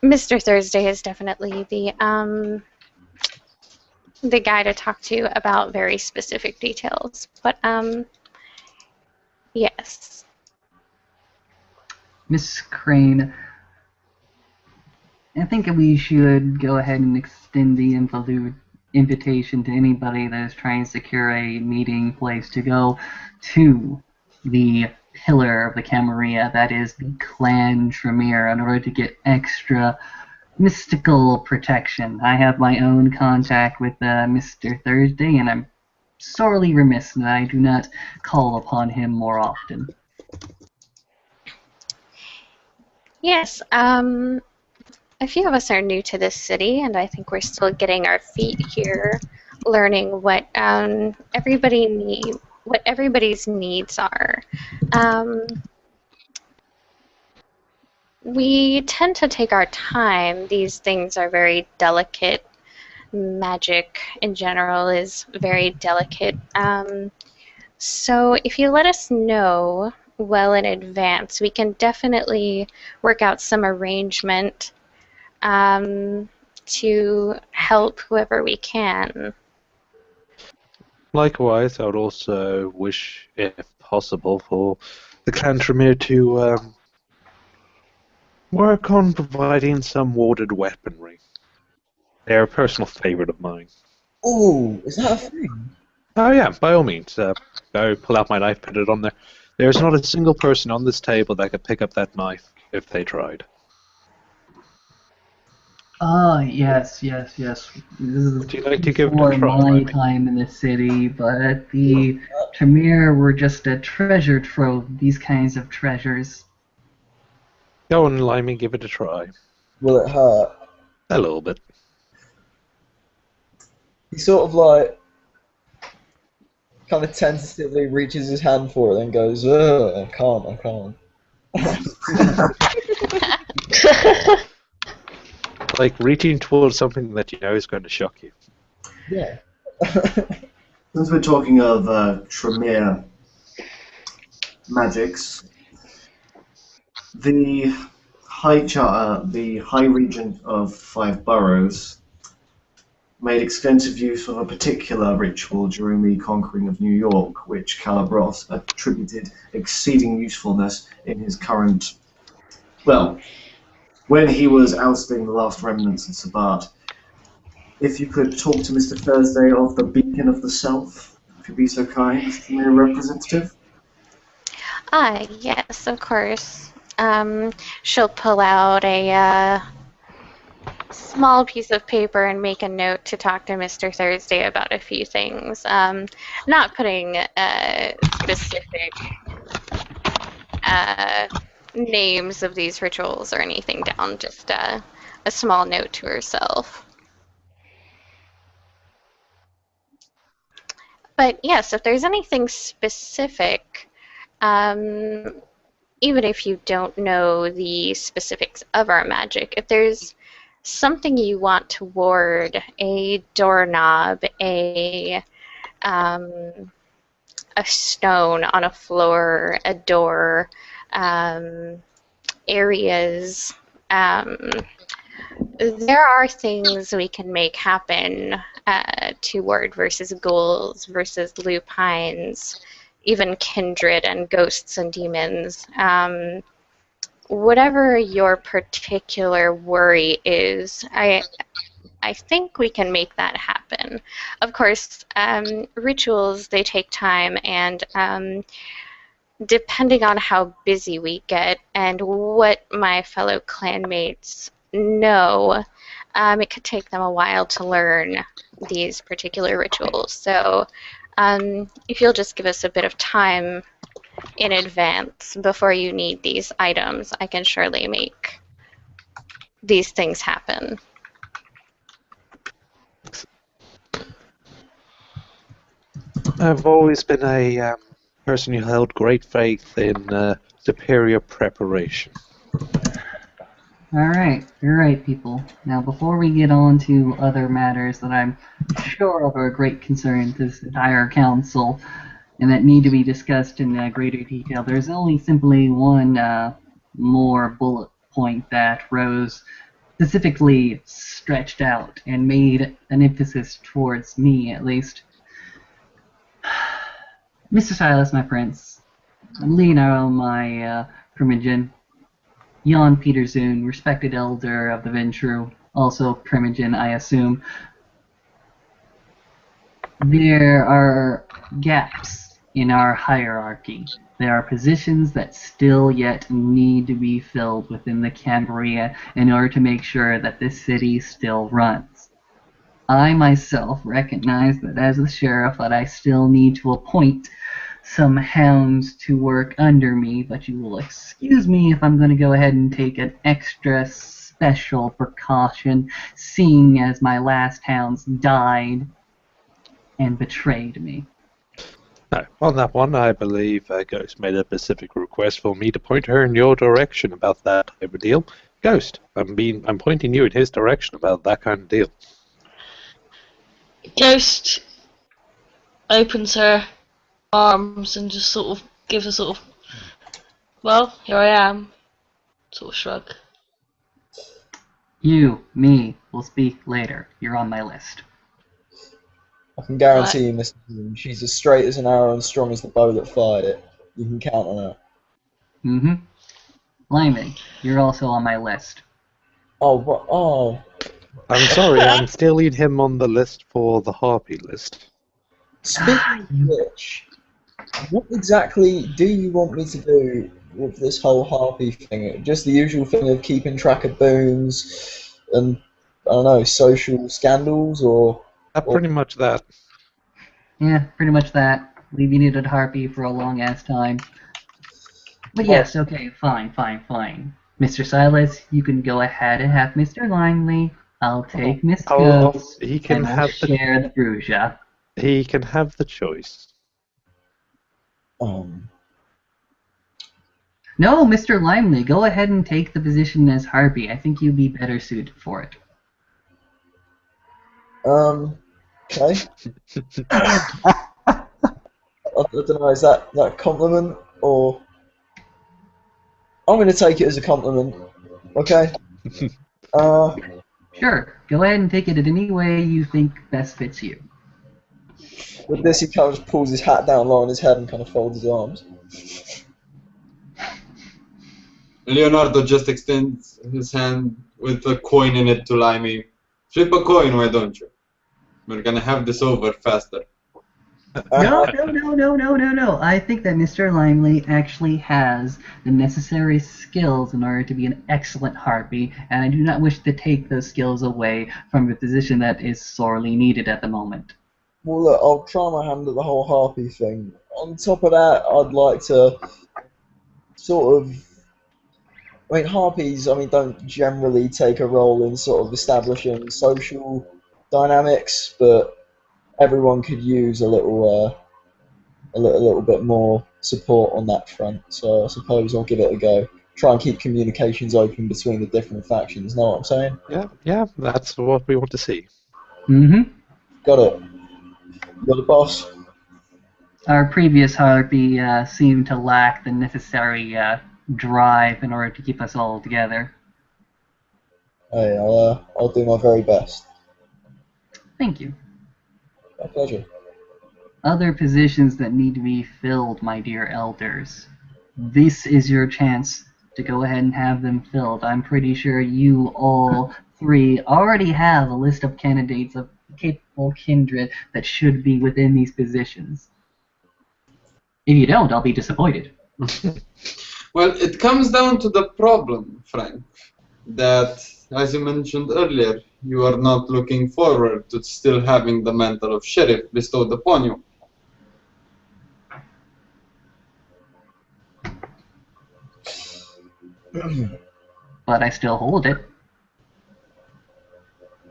Mr. Thursday is definitely the guy to talk to about very specific details. But yes. Miss Crane, I think we should go ahead and extend the invitation to anybody that is trying to secure a meeting place to go to the pillar of the Camarilla, that is the Clan Tremere, in order to get extra mystical protection. I have my own contact with Mr. Thursday, and I'm sorely remiss that I do not call upon him more often. Yes, a few of us are new to this city, and I think we're still getting our feet here, learning what everybody's needs are. We tend to take our time. These things are very delicate. Magic in general is very delicate. So if you let us know well in advance, we can definitely work out some arrangement to help whoever we can. Likewise, I would also wish, if possible, for the Clan Tremere to work on providing some warded weaponry. They're a personal favorite of mine. Ooh, is that a thing? Oh yeah, by all means. Go pull out my knife, put it on there. There's not a single person on this table that could pick up that knife if they tried. Ah, yes. This is Would you like to give it before a try? my time in the city, but the Tremere were just a treasure trove, these kinds of treasures. Go on, Limey, give it a try. Will it hurt? A little bit. He sort of like kind of tentatively reaches his hand for it and goes, ugh, I can't. Like reaching towards something that you know is going to shock you. Yeah. Since we're talking of Tremere magics, the High Charter, the High Regent of 5 Boroughs, made extensive use of a particular ritual during the conquering of New York, which Calabros attributed exceeding usefulness in his current, well, when he was ousting the last remnants of Sabbat. If you could talk to Mr. Thursday of the Beacon of the Self, if you'd be so kind, Mr. Mayor Representative. Yes, of course. She'll pull out a small piece of paper and make a note to talk to Mr. Thursday about a few things. Not putting specific names of these rituals or anything down, just a small note to herself. But yes, if there's anything specific, even if you don't know the specifics of our magic, if there's something you want toward, a doorknob, a stone on a floor, a door, areas, there are things we can make happen toward versus ghouls versus lupines, even kindred and ghosts and demons. Whatever your particular worry is, I think we can make that happen. Of course, rituals, they take time, and depending on how busy we get and what my fellow clanmates know, it could take them a while to learn these particular rituals. So if you'll just give us a bit of time in advance before you need these items, I can surely make these things happen. I've always been a person who held great faith in superior preparation. All right, people. Now, before we get on to other matters that I'm sure of are a great concern to this entire council and that need to be discussed in greater detail, there's only simply one more bullet point that Rose specifically stretched out and made an emphasis towards me, at least. Mr. Silas, my prince, Leonardo, my Primogen, Jan Peterzoon, respected elder of the Ventru, also Primogen, I assume. There are gaps in our hierarchy. There are positions that still yet need to be filled within the Cambria in order to make sure that this city still runs. I myself recognize that as the sheriff that I still need to appoint some hounds to work under me, but you will excuse me if I'm going to go ahead and take an extra special precaution, seeing as my last hounds died and betrayed me. No, on that one, I believe Ghost made a specific request for me to point her in your direction about that type of deal. Ghost, I'm pointing you in his direction about that kind of deal. Ghost opens her arms and just sort of gives a sort of, well, here I am, sort of shrug. Me, will speak later. You're on my list. I can guarantee you, Mr. Zoom, she's as straight as an arrow and strong as the bow that fired it. You can count on her. Mm-hmm. Lyman, you're also on my list. Oh. I'm sorry, I'm still in him on the list for the Harpy list. Speaking of which, what exactly do you want me to do with this whole Harpy thing? Just the usual thing of keeping track of boons and, I don't know, social scandals, or... Pretty much that. Yeah, pretty much that. We've needed Harpy for a long-ass time. But yes, okay, fine. Mr. Silas, you can go ahead and have Mr. Langley. I'll take Miss Ghost, he can and we'll share the Bruja. He can have the choice. No, Mr. Limely, go ahead and take the position as Harpy. I think you'd be better suited for it. Okay. I don't know, is that a compliment, or... I'm going to take it as a compliment, okay? Sure, go ahead and take it in any way you think best fits you. With this, he kind of just pulls his hat down low on his head and kind of folds his arms. Leonardo just extends his hand with a coin in it to Limey. Flip a coin, why don't you? We're gonna have this over faster. No. I think that Mr. Langley actually has the necessary skills in order to be an excellent harpy, and I do not wish to take those skills away from a position that is sorely needed at the moment. Well, look, I'll try my hand at the whole harpy thing. On top of that, I'd like to sort of... I mean, harpies, don't generally take a role in sort of establishing social dynamics, but everyone could use a little bit more support on that front. So I suppose I'll give it a go. Try and keep communications open between the different factions. Know what I'm saying? Yeah, that's what we want to see. Mm-hmm. Got it. You're the boss. Our previous harpy seemed to lack the necessary drive in order to keep us all together. Hey, I'll do my very best. Thank you. My pleasure. Other positions that need to be filled, my dear elders. This is your chance to go ahead and have them filled. I'm pretty sure you all three already have a list of candidates of capable kindred that should be within these positions. If you don't, I'll be disappointed. Well, it comes down to the problem, Frank, that, as you mentioned earlier, you are not looking forward to still having the mantle of sheriff bestowed upon you. But I still hold it.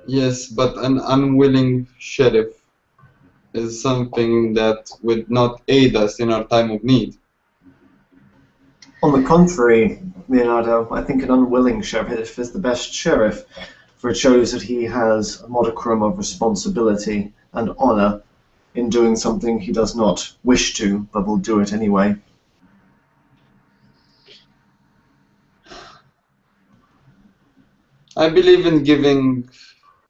Yes, but an unwilling sheriff is something that would not aid us in our time of need. On the contrary, Leonardo, I think an unwilling sheriff is the best sheriff, for it shows that he has a modicum of responsibility and honor in doing something he does not wish to, but will do it anyway. I believe in giving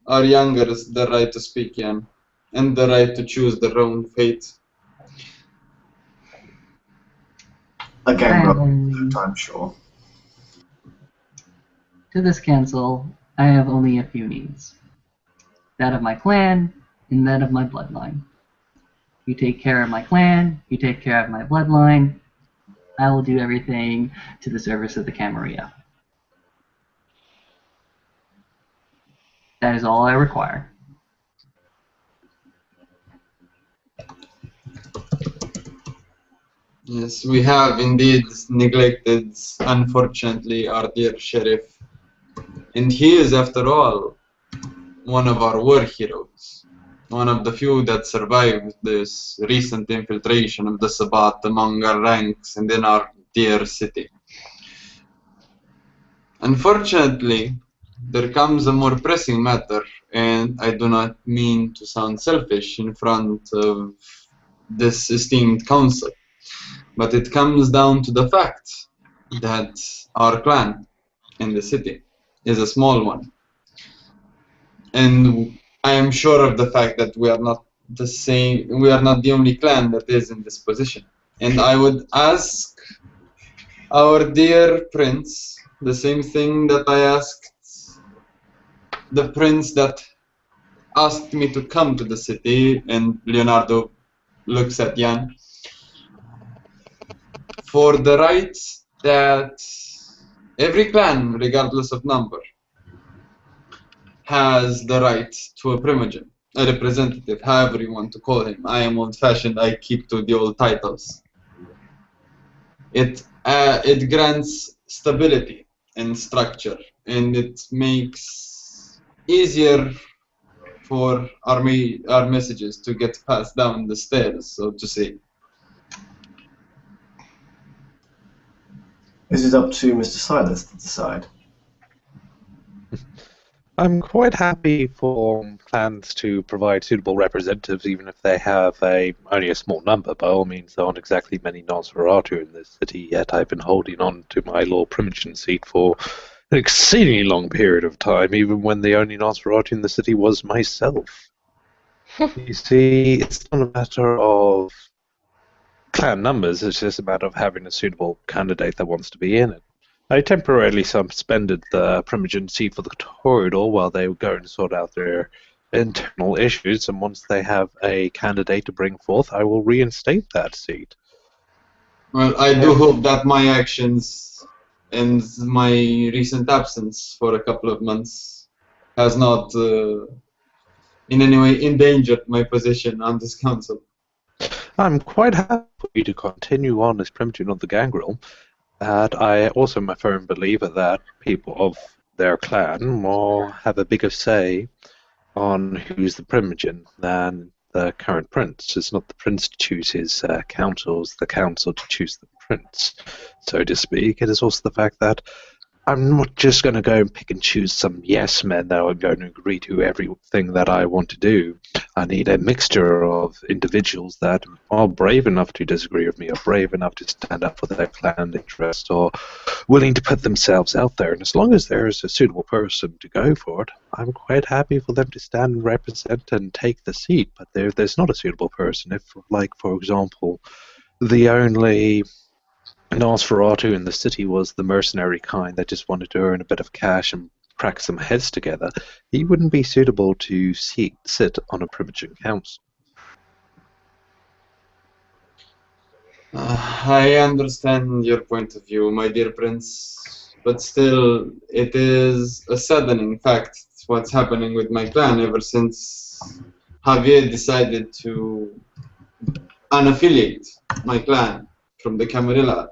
our youngers the right to speak, Jan, and the right to choose their own fate. Again, I'm sure. To this council, I have only a few needs. That of my clan, and that of my bloodline. You take care of my clan, you take care of my bloodline, I will do everything to the service of the Camarilla. That is all I require. Yes, we have indeed neglected, unfortunately, our dear sheriff. And he is, after all, one of our war heroes. One of the few that survived this recent infiltration of the Sabbat among our ranks and in our dear city. Unfortunately, there comes a more pressing matter, and I do not mean to sound selfish in front of this esteemed council, but it comes down to the fact that our clan in the city is a small one. And I am sure of the fact that we are not the only clan that is in this position. And I would ask our dear prince the same thing that I asked the prince that asked me to come to the city, and Leonardo looks at Jan, for the right that every clan, regardless of number, has the right to a primogen, a representative, however you want to call him. I am old-fashioned, I keep to the old titles. It grants stability and structure, and it makes easier for our messages to get passed down the stairs, so to say. Is it up to Mr. Silas to decide? I'm quite happy for clans to provide suitable representatives, even if they have only a small number. By all means, there aren't exactly many Nosferatu in this city yet. I've been holding on to my Lord Primogen seat for an exceedingly long period of time, even when the only Nosferatu in the city was myself. You see, it's not a matter of clan numbers, it's just a matter of having a suitable candidate that wants to be in it. I temporarily suspended the Primogen seat for the corridor while they were going to sort out their internal issues, and once they have a candidate to bring forth, I will reinstate that seat. Well, I do hope that my actions and my recent absence for a couple of months has not in any way endangered my position on this council. I'm quite happy for you to continue on as Primogen of the Gangrel, and I also am a firm believer that people of their clan will have a bigger say on who's the Primogen than the current prince. It's not the prince to choose his councils, the council to choose the prince, so to speak. It is also the fact that I'm not just going to go and pick and choose some yes men that are going to agree to everything that I want to do. I need a mixture of individuals that are brave enough to disagree with me, or brave enough to stand up for their clan interest, or willing to put themselves out there. And as long as there is a suitable person to go for it, I'm quite happy for them to stand and represent and take the seat. But there's not a suitable person. If, like, for example, the only Nosferatu in the city was the mercenary kind that just wanted to earn a bit of cash and crack some heads together, he wouldn't be suitable to sit on a Primogen council. I understand your point of view, my dear prince, but still, it is a saddening fact what's happening with my clan ever since Javier decided to unaffiliate my clan from the Camarilla.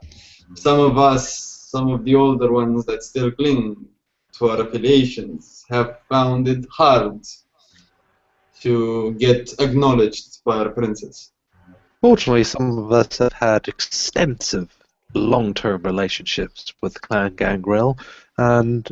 Some of us, some of the older ones that still cling to our affiliations, have found it hard to get acknowledged by our princes. Fortunately, some of us have had extensive long-term relationships with Clan Gangrel and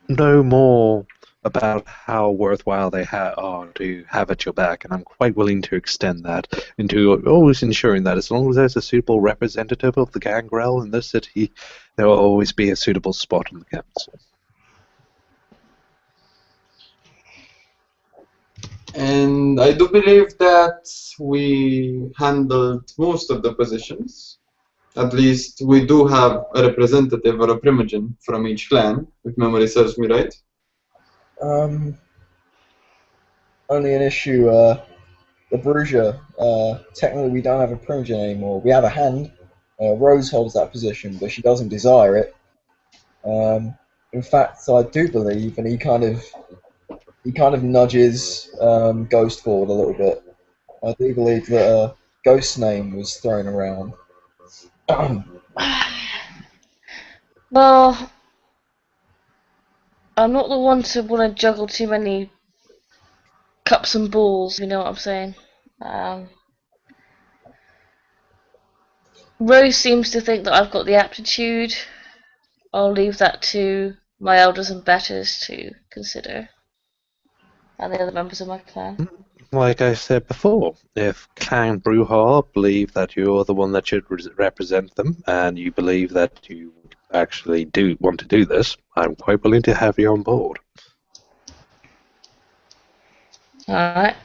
know more about how worthwhile they are to have at your back, and I'm quite willing to extend that into always ensuring that as long as there's a suitable representative of the Gangrel in this city, there will always be a suitable spot on the council. And I do believe that we handled most of the positions. At least we do have a representative or a Primogen from each clan, if memory serves me right. Only an issue, the Bruja. Technically we don't have a Primogen anymore. We have a hand. Rose holds that position, but she doesn't desire it. In fact, I do believe, and he kind of nudges Ghost forward a little bit. I do believe that Ghost's name was thrown around. Well, I'm not the one to want to juggle too many cups and balls, if you know what I'm saying. Rose seems to think that I've got the aptitude. I'll leave that to my elders and betters to consider, and the other members of my clan. Like I said before, if Clan Bruja believe that you're the one that should represent them, and you believe that you actually do want to do this, I'm quite willing to have you on board. Alright.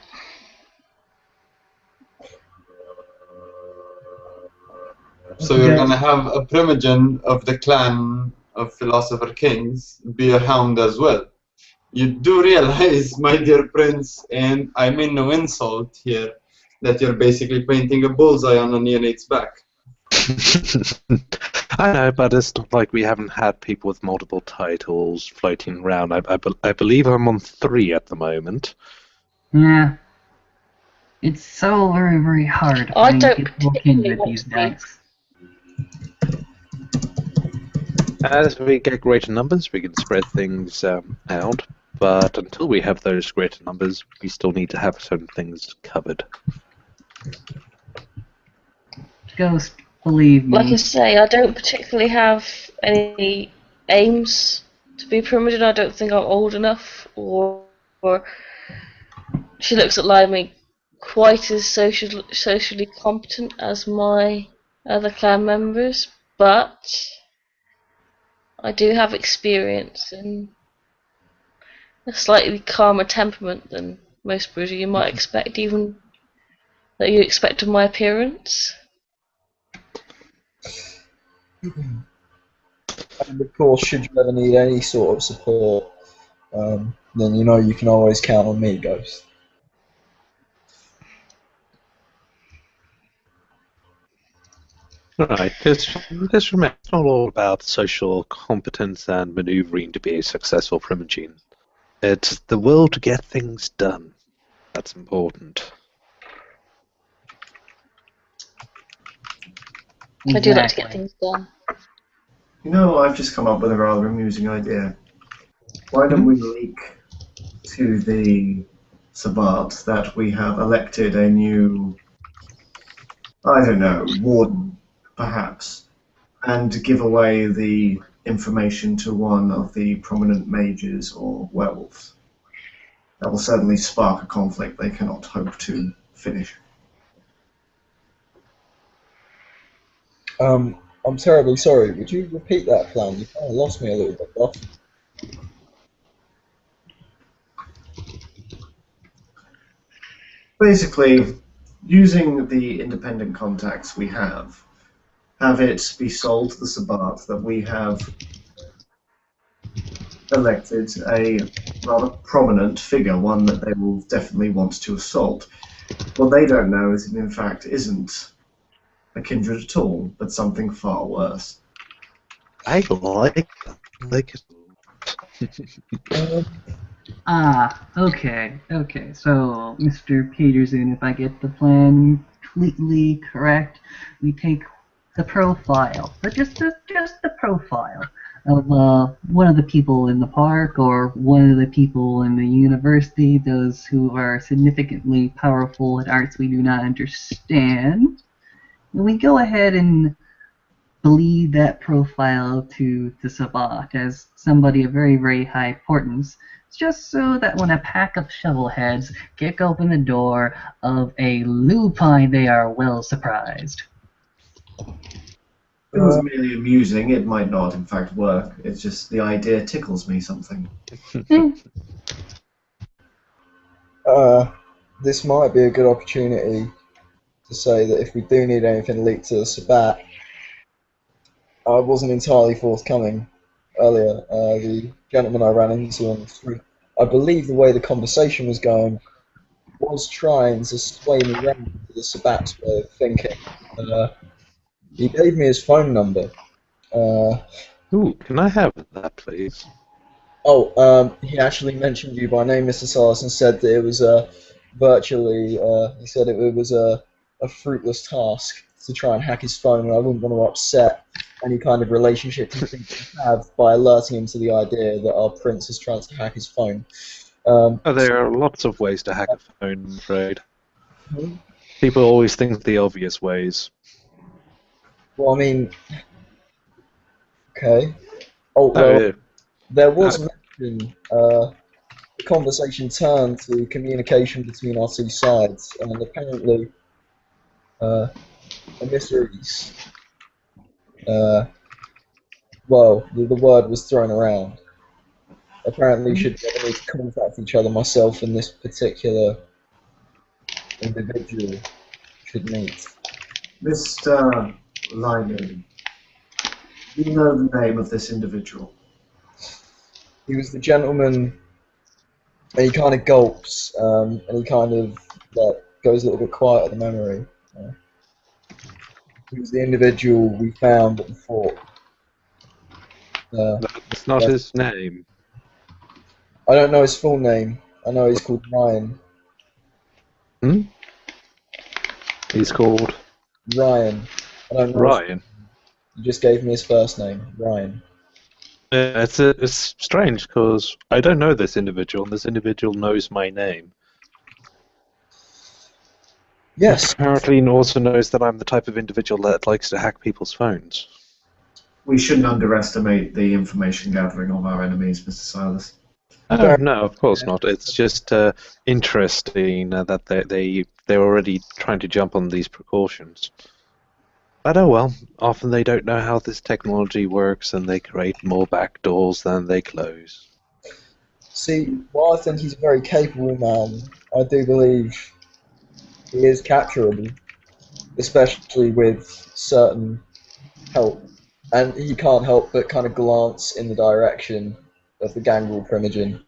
So you're gonna have a Primogen of the clan of Philosopher Kings be a hound as well. You do realize, my dear prince, and I mean no insult here, that you're basically painting a bullseye on a neonate's back. I know, but it's not like we haven't had people with multiple titles floating around. I believe I'm on 3 at the moment. Yeah. It's so very, very hard to I don't people kindred these days. As we get greater numbers, we can spread things out. But until we have those greater numbers, we still need to have certain things covered. Ghost, believe me. Like I say, I don't particularly have any aims to be Primogen. I don't think I'm old enough, or she looks at Limey quite as socially competent as my other clan members, but I do have experience and a slightly calmer temperament than most Bruja you might expect, even that you expect of my appearance. And of course, should you ever need any sort of support, then you know you can always count on me, Ghost. Right, just remember, it's not all about social competence and maneuvering to be a successful Primogene. It's the will to get things done that's important. I do like to get things done. You know, I've just come up with a rather amusing idea. Why don't we leak to the Sabbat that we have elected a new, I don't know, warden, perhaps, and give away the information to one of the prominent mages or werewolves. That will certainly spark a conflict they cannot hope to finish. I'm terribly sorry. Would you repeat that plan? You kind of lost me a little bit, Buff. Basically, using the independent contacts we have it be sold to the Sabbat that we have elected a rather prominent figure, one that they will definitely want to assault. What they don't know is it in fact isn't a kindred at all, but something far worse. I like it. Okay. So, Mr. Peterson, if I get the plan completely correct, we take the profile, but just the profile of one of the people in the park or one of the people in the university, those who are significantly powerful at arts we do not understand. And we go ahead and bleed that profile to the Sabbat as somebody of very, very high importance, just so that when a pack of shovelheads kick open the door of a lupine, they are well surprised. It was merely amusing. It might not, in fact, work. It's just the idea tickles me something. This might be a good opportunity to say that if we do need anything leaked to the Sabbat, I wasn't entirely forthcoming earlier. The gentleman I ran into on the street, I believe the way the conversation was going, was trying to sway me around to the Sabbat's way of thinking. He gave me his phone number. Ooh, can I have that, please? He actually mentioned you by name, Mr. Silas, and said that it was virtually, he said it was a fruitless task to try and hack his phone, and I wouldn't want to upset any kind of relationship you think you have by alerting him to the idea that our prince is trying to hack his phone. There are lots of ways to hack a phone, I'm afraid. People always think the obvious ways. Well, I mean, okay. Well, there was mention, the conversation turned to communication between our two sides, and apparently, emissaries, well, the word was thrown around. Apparently, should we need to contact each other, myself and this particular individual should meet. Mr. Lyman, do you know the name of this individual? He was the gentleman, and he kind of gulps, and he kind of goes a little bit quiet at the memory. He was the individual we found at the fort. That's not his name. I don't know his full name. I know he's called Ryan. He's called? Ryan. I don't know. Ryan? He just gave me his first name, Ryan. It's strange, because I don't know this individual, and this individual knows my name. Yes. Apparently he also knows that I'm the type of individual that likes to hack people's phones. We shouldn't underestimate the information gathering of our enemies, Mr. Silas. No, of course not. It's just interesting that they're already trying to jump on these precautions. But oh well, often they don't know how this technology works and they create more backdoors than they close. See, while I think he's a very capable man, I do believe he is capturable, especially with certain help. And he can't help but kind of glance in the direction of the Gangrel Primogen.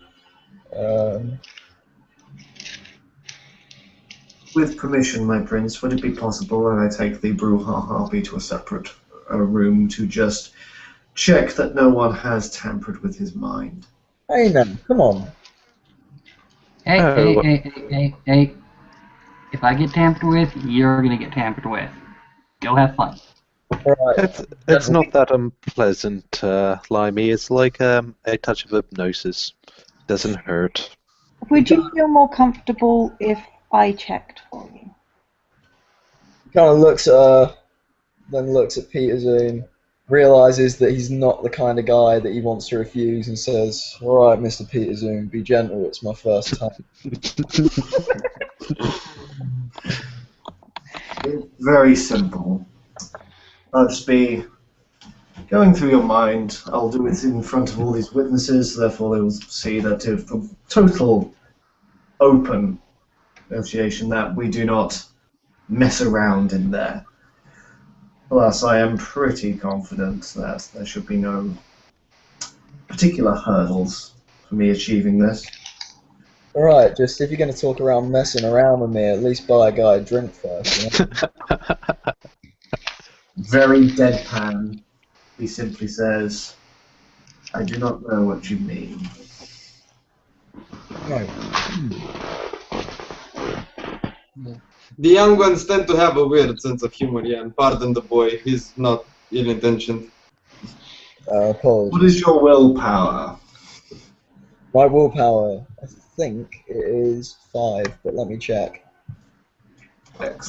With permission, my prince, would it be possible that I take the Brouhaha to a separate room to just check that no one has tampered with his mind? Hey, now, come on. Hey, Oh. hey. If I get tampered with, you're gonna get tampered with. Go have fun. Right. It's not that unpleasant, Limey. It's like a touch of hypnosis. Doesn't hurt. Would you feel more comfortable if I checked for you? Kind of looks at her, then looks at Peter Zoom, realizes that he's not the kind of guy that he wants to refuse, and says, "All right, Mr. Peter Zoom, be gentle. It's my first time." It's very simple. I'll just be going through your mind. I'll do it in front of all these witnesses, therefore they will see that if the total open negotiation that we do not mess around in there. Plus, I am pretty confident that there should be no particular hurdles for me achieving this. Alright, just if you're going to talk around messing around with me, at least buy a guy a drink first. You know? Very deadpan, he simply says, "I do not know what you mean." No. The young ones tend to have a weird sense of humor, yeah, and pardon the boy, he's not ill-intentioned. Apologies. What is your willpower? My willpower, I think it is 5, but let me check.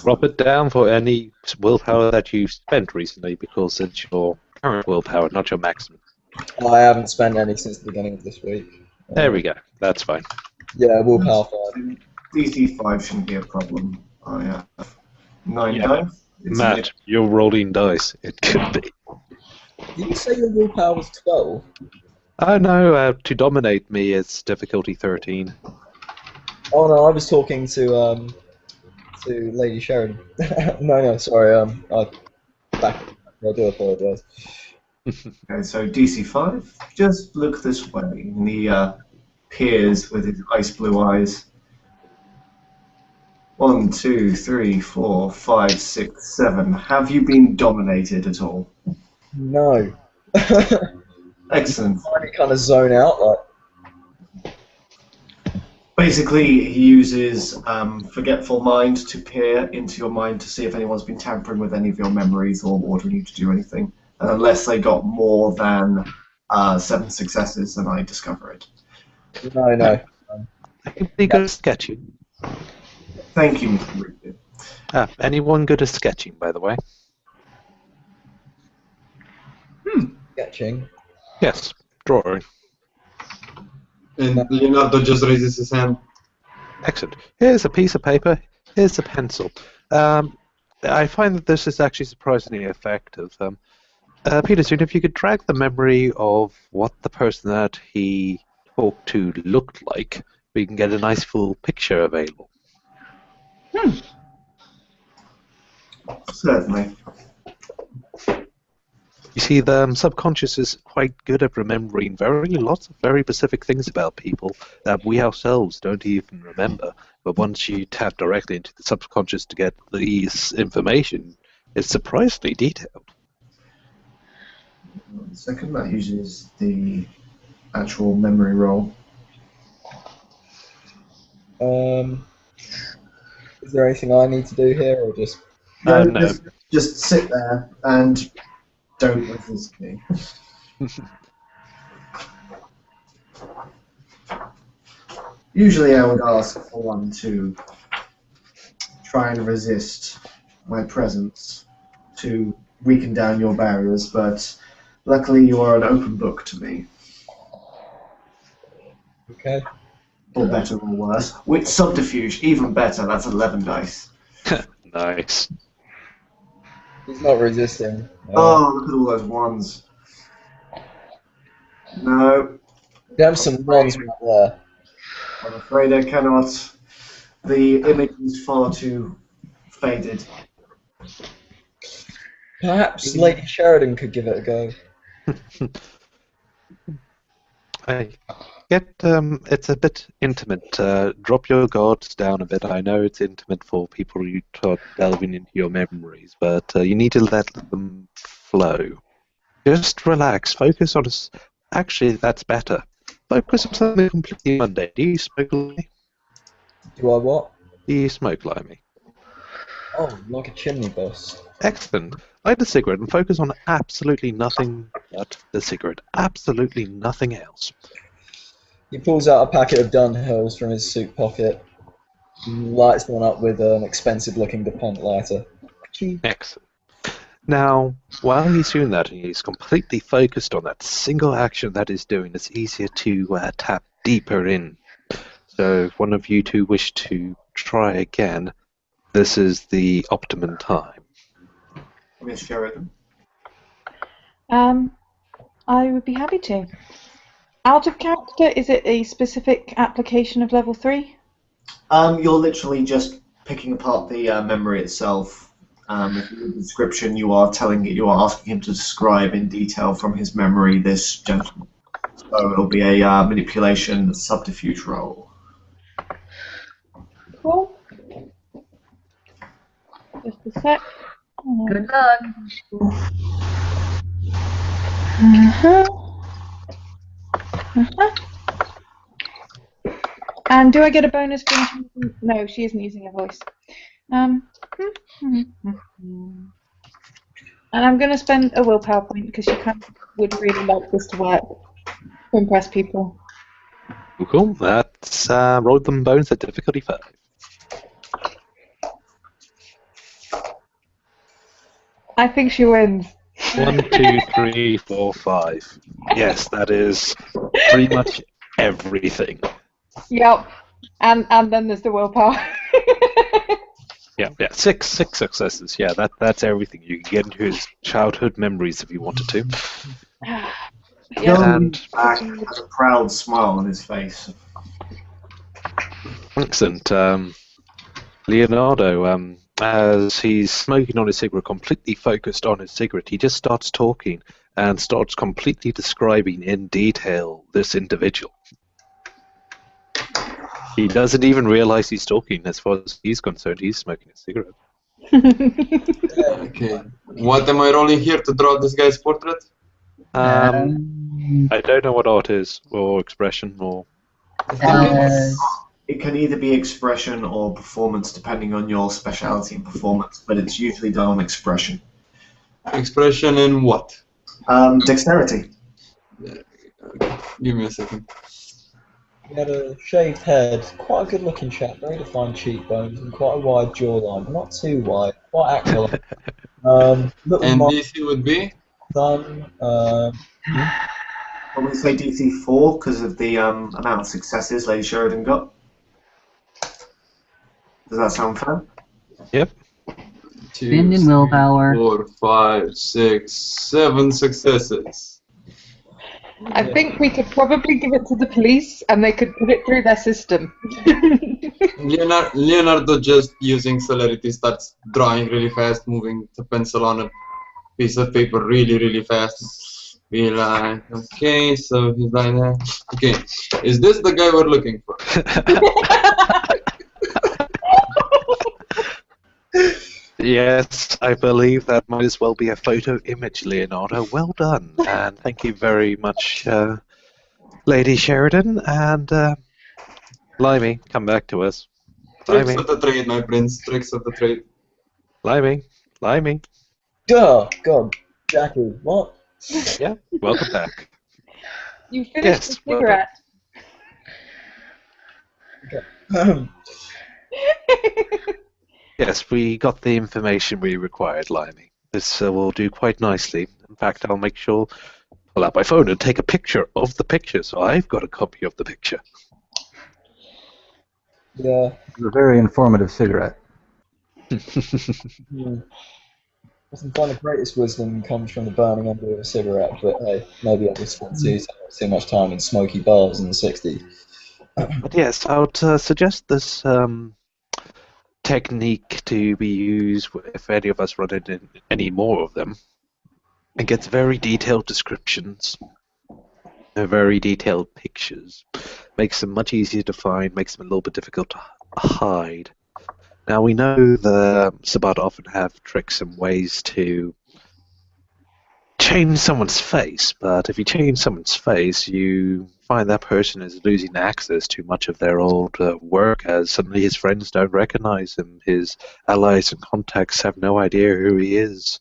Drop it down for any willpower that you've spent recently, because it's your current willpower, not your maximum. I haven't spent any since the beginning of this week. There we go. That's fine. Yeah, willpower 5. DC 5 shouldn't be a problem. I have 9 Yeah. dice. It's Matt, you're rolling dice. It could be. Did you say your willpower was 12? Oh no, to dominate me is difficulty 13. Oh no, I was talking to Lady Sheridan. no, sorry. I do apologise. Okay, so DC 5, just look this way. And he peers with his ice blue eyes. 1, 2, 3, 4, 5, 6, 7. Have you been dominated at all? No. Excellent. I kind of zone out, like. Basically, he uses Forgetful Mind to peer into your mind to see if anyone's been tampering with any of your memories or ordering you to do anything. And unless they got more than 7 successes, then I discover it. No. I can be good at sketching. Thank you, Mr. Rigby. Anyone good at sketching, by the way? Sketching. Yes, drawing. And Leonardo just raises his hand. Excellent. Here's a piece of paper. Here's a pencil. I find that this is actually surprisingly effective. Peter, soon if you could drag the memory of what the person that he talked to looked like, we can get a nice full picture available. Certainly. You see, the subconscious is quite good at remembering lots of very specific things about people that we ourselves don't even remember. But once you tap directly into the subconscious to get these information, it's surprisingly detailed. One second, that uses the actual memory roll. Is there anything I need to do here, or just? No. Just sit there and don't resist me. Usually I would ask for one to try and resist my presence to weaken down your barriers, but luckily you are an open book to me. Okay. Or better or worse. With subterfuge, even better, that's 11 dice. Nice. He's not resisting. Oh, look at all those ones. No, Damn some ones right there. I'm afraid I cannot. The image is far too faded. Perhaps Lady Sheridan could give it a go. It's a bit intimate. Drop your guards down a bit. I know it's intimate for people you start delving into your memories, but you need to let them flow. Just relax. Focus on us. Actually, that's better. Focus on something completely mundane. Do you smoke, Limey? Do I what? Do you smoke, Limey? Oh, like a chimney boss. Excellent. Light a cigarette and focus on absolutely nothing but the cigarette. Absolutely nothing else. He pulls out a packet of Dunhills from his suit pocket, lights one up with an expensive-looking DuPont lighter. Excellent. Now, while he's doing that, and he's completely focused on that single action that he's doing, it's easier to tap deeper in. So if one of you two wish to try again, this is the optimum time. Miss Sheridan. I would be happy to. Out of character, is it a specific application of level 3? You're literally just picking apart the memory itself. With the description, you are asking him to describe in detail from his memory this gentleman. So it'll be a manipulation subterfuge roll. Cool. Just a sec. Good luck. And do I get a bonus for using... No, she isn't using her voice. And I'm going to spend a willpower point because she kind of would really like this to work to impress people. Cool. That's roll them bones at difficulty 5. I think she wins. 1, 2, 3, 4, 5. Yes, that is pretty much everything. Yep. And then there's the willpower. Yeah. 6 successes. Yeah, that's everything. You can get into his childhood memories if you wanted to. Yeah. And Back has a proud smile on his face. excellent. Leonardo, as he's smoking on his cigarette, completely focused on his cigarette, he just starts talking and starts completely describing in detail this individual. He doesn't even realize he's talking. As far as he's concerned, he's smoking a cigarette. Okay. What am I rolling here to draw this guy's portrait? I don't know what art is, or expression, or... It can either be expression or performance, depending on your speciality and performance, but it's usually done on expression. Expression in what? Dexterity. Give me a second. He had a shaved head, quite a good-looking chap, very defined cheekbones, and quite a wide jawline, not too wide, quite aquiline. Little And mouth, DC would be? thumb, When we say DC 4, because of the amount of successes Lady Sheridan got. Does that sound fair? Yep. 2, Spend in 3, willpower. 4, 5, 6, 7 successes. I think we could probably give it to the police and they could put it through their system. Leonardo, just using celerity, starts drawing really fast, moving the pencil on a piece of paper really, really fast. Be like, okay, so he's like that. Okay, is this the guy we're looking for? Yes, I believe that might as well be a photo image, Leonardo. Well done, and thank you very much, Lady Sheridan. And Limey, come back to us. Tricks Limey, of the trade, my prince. Tricks of the trade. Limey. duh, God, Jackie, what? Yeah, welcome back. You finished Yes, the well cigarette. Yes, we got the information we required, Limey. This will do quite nicely. In fact, I'll make sure pull out my phone and take a picture of the picture, so I've got a copy of the picture. Yeah. It's a very informative cigarette. Doesn't find the greatest wisdom comes from the burning end of a cigarette, but hey, maybe I just spent too much time in smoky bars in the 60s. But yes, I would suggest this technique to be used if any of us run into any more of them. It gets very detailed descriptions. very detailed pictures. Makes them much easier to find, makes them a little bit difficult to hide. Now, we know the Sabbat often have tricks and ways to change someone's face, but if you change someone's face, you find that person is losing access to much of their old work, as suddenly his friends don't recognize him, his allies and contacts have no idea who he is.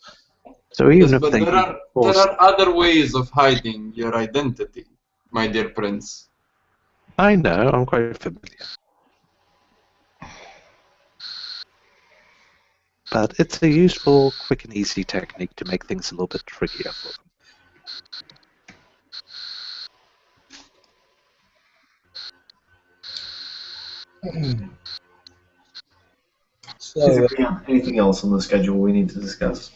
So even Yes, if but they there are other ways of hiding your identity, my dear prince. I know, I'm quite familiar. But it's a useful, quick and easy technique to make things a little bit trickier for them. So, Anything else on the schedule we need to discuss?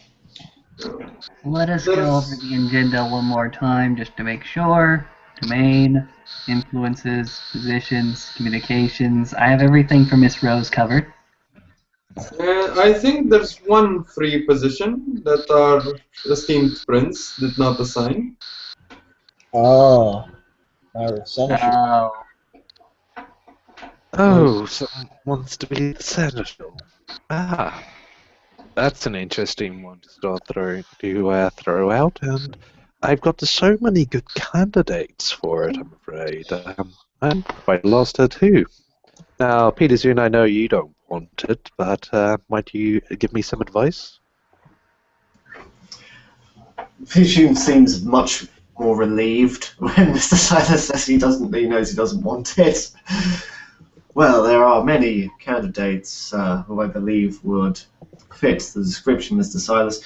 Let us go over the agenda one more time just to make sure. Domain, influences, positions, communications. I have everything for Miss Rose covered. I think there's one free position that our esteemed prince did not assign. our senator. Oh, someone wants to be the senator. Ah, that's an interesting one to start throw out, and I've got so many good candidates for it, I'm afraid. I'm quite lost here too. Now, Peter Zune, I know you don't want it, but might you give me some advice? Pichum seems much more relieved when Mr. Silas says he knows he doesn't want it. Well, there are many candidates who I believe would fit the description, Mr. Silas.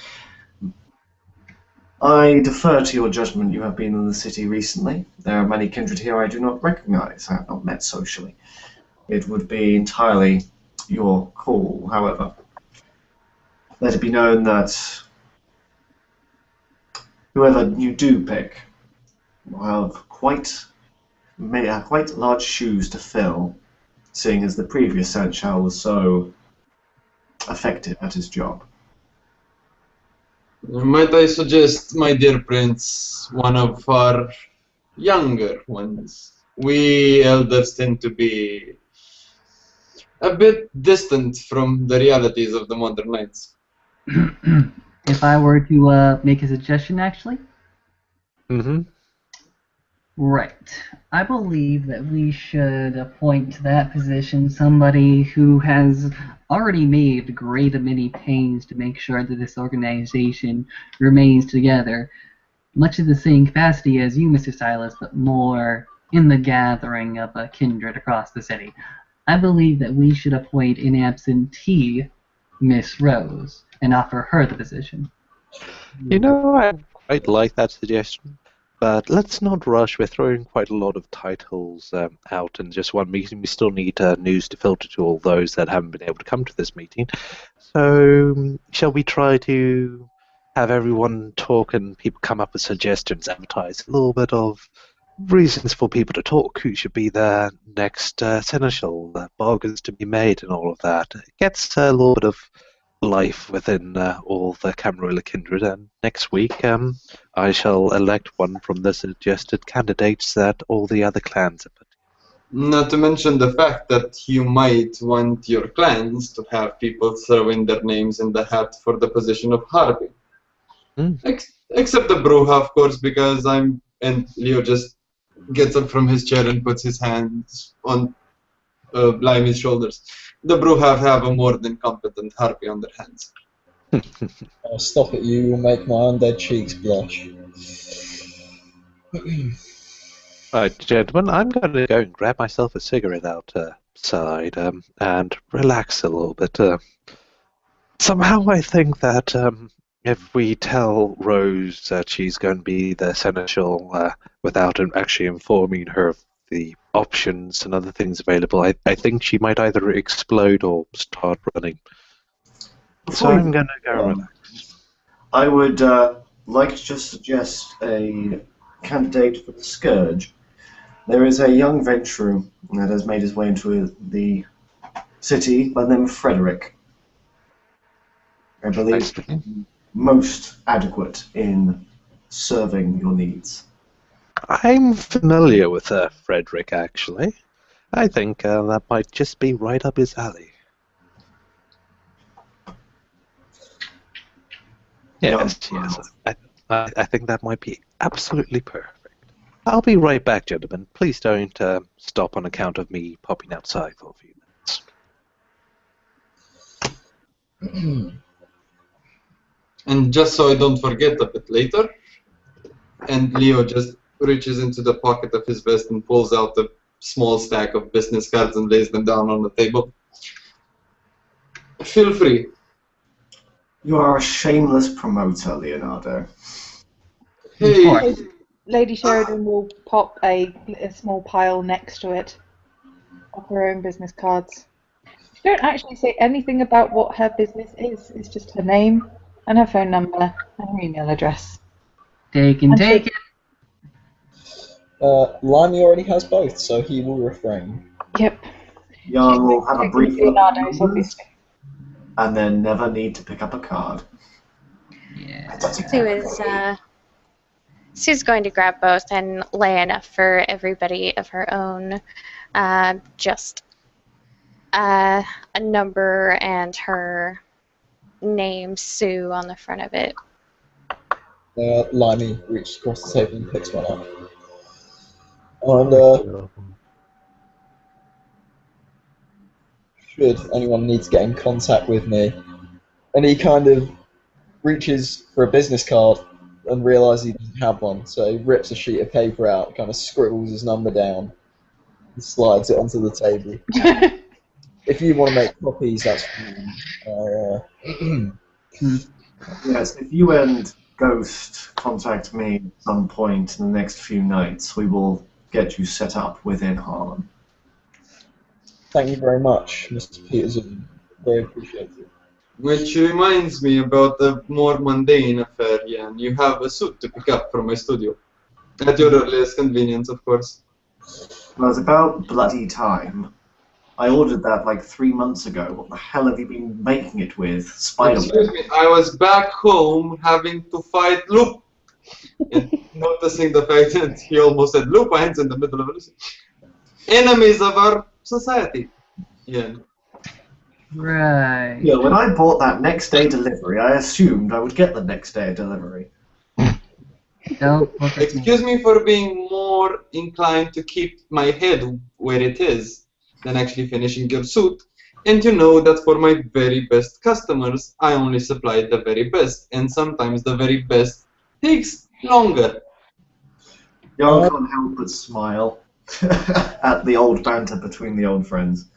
I defer to your judgment. You have been in the city recently. There are many kindred here I do not recognize, I have not met socially. It would be entirely your call, however. Let it be known that whoever you do pick will have quite large shoes to fill, seeing as the previous seneschal was so effective at his job. Might I suggest, my dear prince, one of our younger ones? We elders tend to be a bit distant from the realities of the modern knights. If I were to make a suggestion, actually? Mm-hmm. Right. I believe that we should appoint to that position somebody who has already made great many pains to make sure that this organization remains together, much in the same capacity as you, Mr. Silas, but more in the gathering of a kindred across the city. I believe that we should appoint an absentee Miss Rose and offer her the position. You know, I quite like that suggestion, but let's not rush. We're throwing quite a lot of titles out in just one meeting. We still need news to filter to all those that haven't been able to come to this meeting. So, shall we try to have everyone talk and people come up with suggestions, advertise a little bit of reasons for people to talk, who should be the next seneschal, bargains to be made and all of that. It gets a little bit of life within all the Camarilla kindred, and next week I shall elect one from the suggested candidates that all the other clans have put. Not to mention the fact that you might want your clans to have people throwing their names in the hat for the position of Harpy. Except the Bruja, of course, because and Leo just gets up from his chair and puts his hands on Blimey's shoulders. The Bruja have a more than competent Harpy on their hands. Stop it, you will make my undead cheeks blush. Right, gentlemen, I'm going to go and grab myself a cigarette outside and relax a little bit. Somehow I think that if we tell Rose that she's going to be the seneschal without actually informing her of the options and other things available, I think she might either explode or start running. So I'm going to go relax. I would like to just suggest a candidate for the Scourge. There is a young venturer that has made his way into the city by the name of Frederick. I believe most adequate in serving your needs. I'm familiar with Frederick, actually. I think that might just be right up his alley. Yes, yes. I think that might be absolutely perfect. I'll be right back, gentlemen. Please don't stop on account of me popping outside for a few minutes. And just so I don't forget a bit later, and Leo just reaches into the pocket of his vest and pulls out a small stack of business cards and lays them down on the table. Feel free. You are a shameless promoter, Leonardo. Hey, Lady Sheridan will pop a small pile next to it of her own business cards. She don't actually say anything about what her business is. It's just her name and her phone number and her email address. Take And it. Limey already has both, so he will refrain. Yep. Jan will have a brief look at Leonardo's, the numbers obviously. and then never need to pick up a card. Yeah. Sue's going to grab both and lay enough for everybody of her own. Just a number and her name, Sue, on the front of it. Limey reaches across the table and picks one up. And should anyone need to get in contact with me, and he kind of reaches for a business card and realises he doesn't have one, so he rips a sheet of paper out, kind of scribbles his number down, and slides it onto the table. If you want to make copies, that's fine. Yes, if you and Ghost contact me at some point in the next few nights, we will get you set up within Harlem. Thank you very much, Mr. Peterson. Very appreciated. which reminds me about the more mundane affair, Jan. You have a suit to pick up from my studio. At your earliest convenience, of course. Well, it's about bloody time. I ordered that like 3 months ago. What the hell have you been making it with? Spider-Man? Excuse me, I was back home having to fight Loop. And noticing the fact that he almost said lupines in the middle of it. Enemies of our society. Yeah. Right. Yeah, when I bought that next day delivery, I assumed I would get the next day delivery. Don't look at me. Excuse me for being more inclined to keep my head where it is than actually finishing your suit. And you know that for my very best customers, I only supply the very best. And sometimes the very best takes longer. Jan can't help but smile at the old banter between the old friends.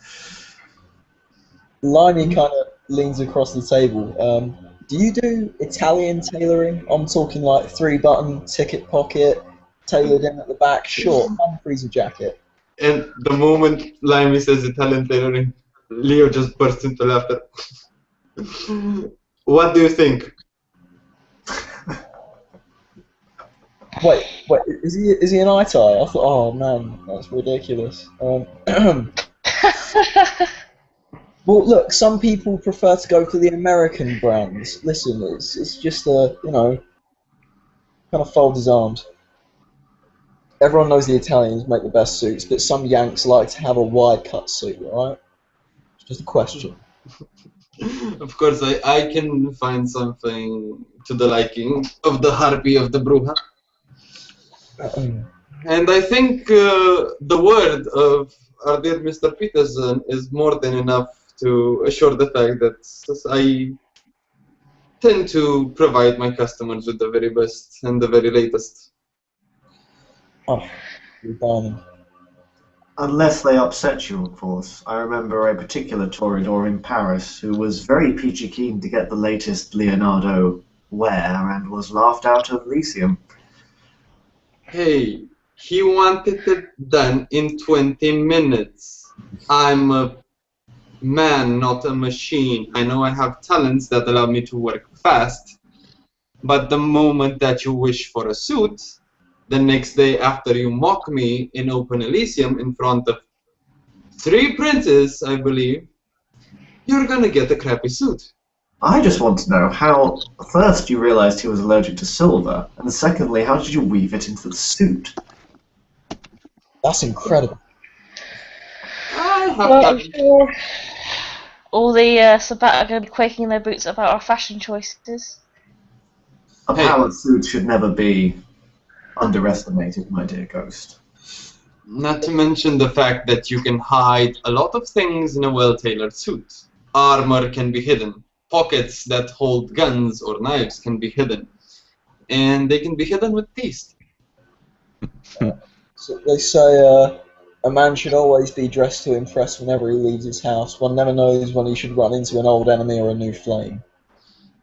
Limey kind of leans across the table. Do you do Italian tailoring? I'm talking like 3-button ticket pocket, tailored in at the back, short, unfreezer jacket. And the moment Limey says Italian tailoring, Leo just bursts into laughter. What do you think? Wait, is he an eye-tie? I thought, oh man, that's ridiculous. Well, look, some people prefer to go for the American brands. Listen, it's just a, you know, kind of fold his arms. Everyone knows the Italians make the best suits, but some Yanks like to have a wide-cut suit, right? It's just a question. Of course, I can find something to the liking of the Harpy of the Bruja. And I think the word of our dear Mr. Peterson is more than enough to assure the fact that I tend to provide my customers with the very best and the very latest. Oh, you're diamond. Unless they upset you, of course. I remember a particular Toreador in Paris who was very peachy keen to get the latest Leonardo wear and was laughed out of Elysium. Hey, he wanted it done in 20 minutes. I'm a man, not a machine. I know I have talents that allow me to work fast, but the moment that you wish for a suit, the next day after you mock me in Open Elysium in front of 3 princes, I believe, you're gonna get a crappy suit. I just want to know how, first, you realized he was allergic to silver, and secondly, how did you weave it into the suit? That's incredible. I have Well, I'm done. sure all the Sabbat are going to be quaking in their boots about our fashion choices. A Hey. powered suit should never be underestimated, my dear Ghost. Not to mention the fact that you can hide a lot of things in a well-tailored suit. Armor can be hidden. Pockets that hold guns or knives can be hidden. And they can be hidden with taste. So they say a man should always be dressed to impress whenever he leaves his house. One never knows when he should run into an old enemy or a new flame.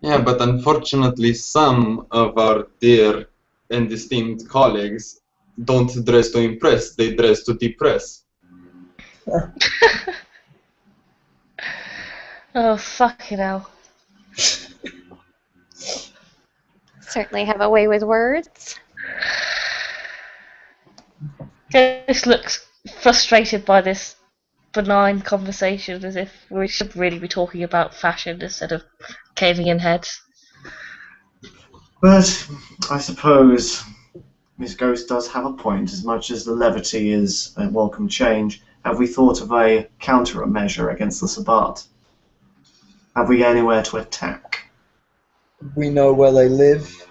Yeah, but unfortunately some of our dear and esteemed colleagues don't dress to impress, they dress to depress. Oh, fucking hell. Certainly have a way with words. Ghost looks frustrated by this benign conversation, as if we should really be talking about fashion instead of caving in heads. But I suppose Miss Ghost does have a point. As much as the levity is a welcome change, have we thought of a countermeasure against the Sabbat? Have we anywhere to attack? We know where they live.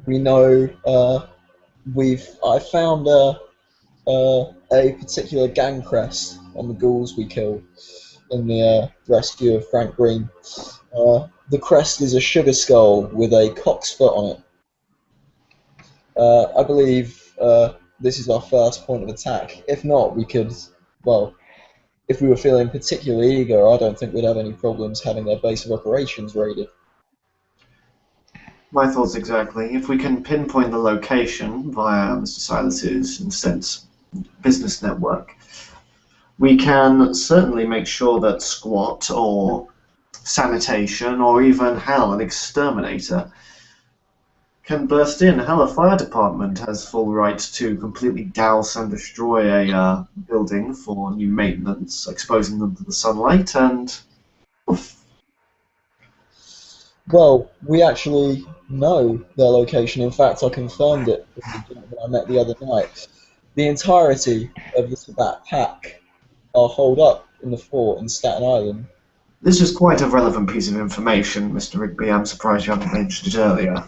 We know I found a particular gang crest on the ghouls we killed in the rescue of Frank Green. The crest is a sugar skull with a cock's foot on it. I believe this is our first point of attack. If not, we could, well, if we were feeling particularly eager, I don't think we'd have any problems having their base of operations raided. My thoughts exactly. If we can pinpoint the location via Mr. Silas's instance business network, we can certainly make sure that SWAT or sanitation or even, hell, an exterminator can burst in. Hell, a fire department has full right to completely douse and destroy a building for new maintenance, exposing them to the sunlight, and Well, we actually know their location. In fact, I confirmed it with the gentleman I met the other night. The entirety of the Sabbat pack are holed up in the fort in Staten Island. this is quite a relevant piece of information, Mr. Rigby. I'm surprised you haven't mentioned it earlier.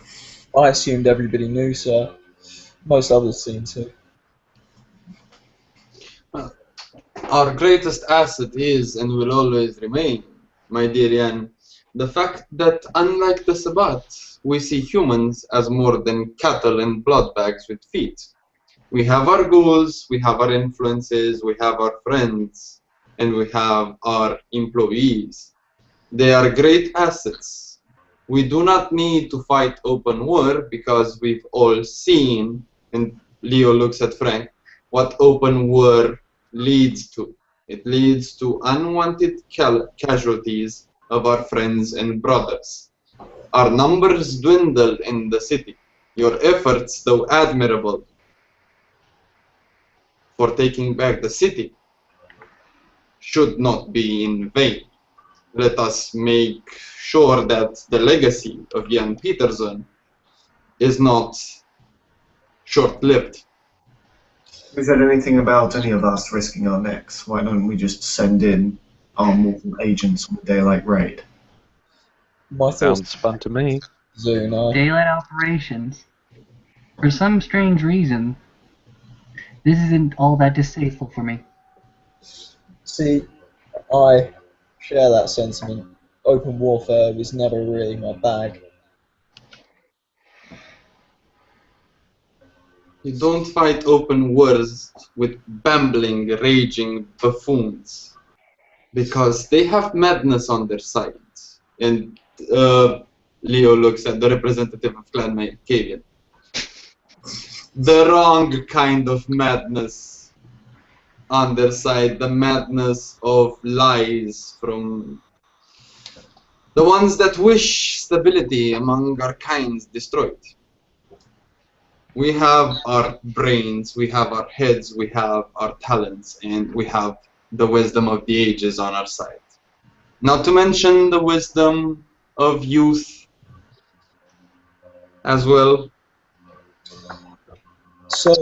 I assumed everybody knew, sir. Most others seem to. Our greatest asset is and will always remain, my dear Jan, the fact that unlike the Sabbat, we see humans as more than cattle and blood bags with feet. We have our goals, we have our influences, we have our friends, and we have our employees. They are great assets. We do not need to fight open war because we've all seen, and Leo looks at Frank, what open war leads to. It leads to unwanted casualties of our friends and brothers. Our numbers dwindle in the city. Your efforts, though admirable, for taking back the city, should not be in vain. Let us make sure that the legacy of Jan Peterson is not short-lived. Who said anything about any of us risking our necks? Why don't we just send in our mortal agents on a daylight raid? My thoughts, Sounds fun to me. Zuna. Daylight operations. For some strange reason, this isn't all that distasteful for me. See, I share that sentiment. Open warfare was never really my bag. You don't fight open wars with bambling, raging buffoons, because they have madness on their side. And Leo looks at the representative of Clan Malkavian. The wrong kind of madness on their side, the madness of lies from the ones that wish stability among our kinds destroyed. We have our brains, we have our heads, we have our talents, and we have the wisdom of the ages on our side. Not to mention the wisdom of youth as well. So,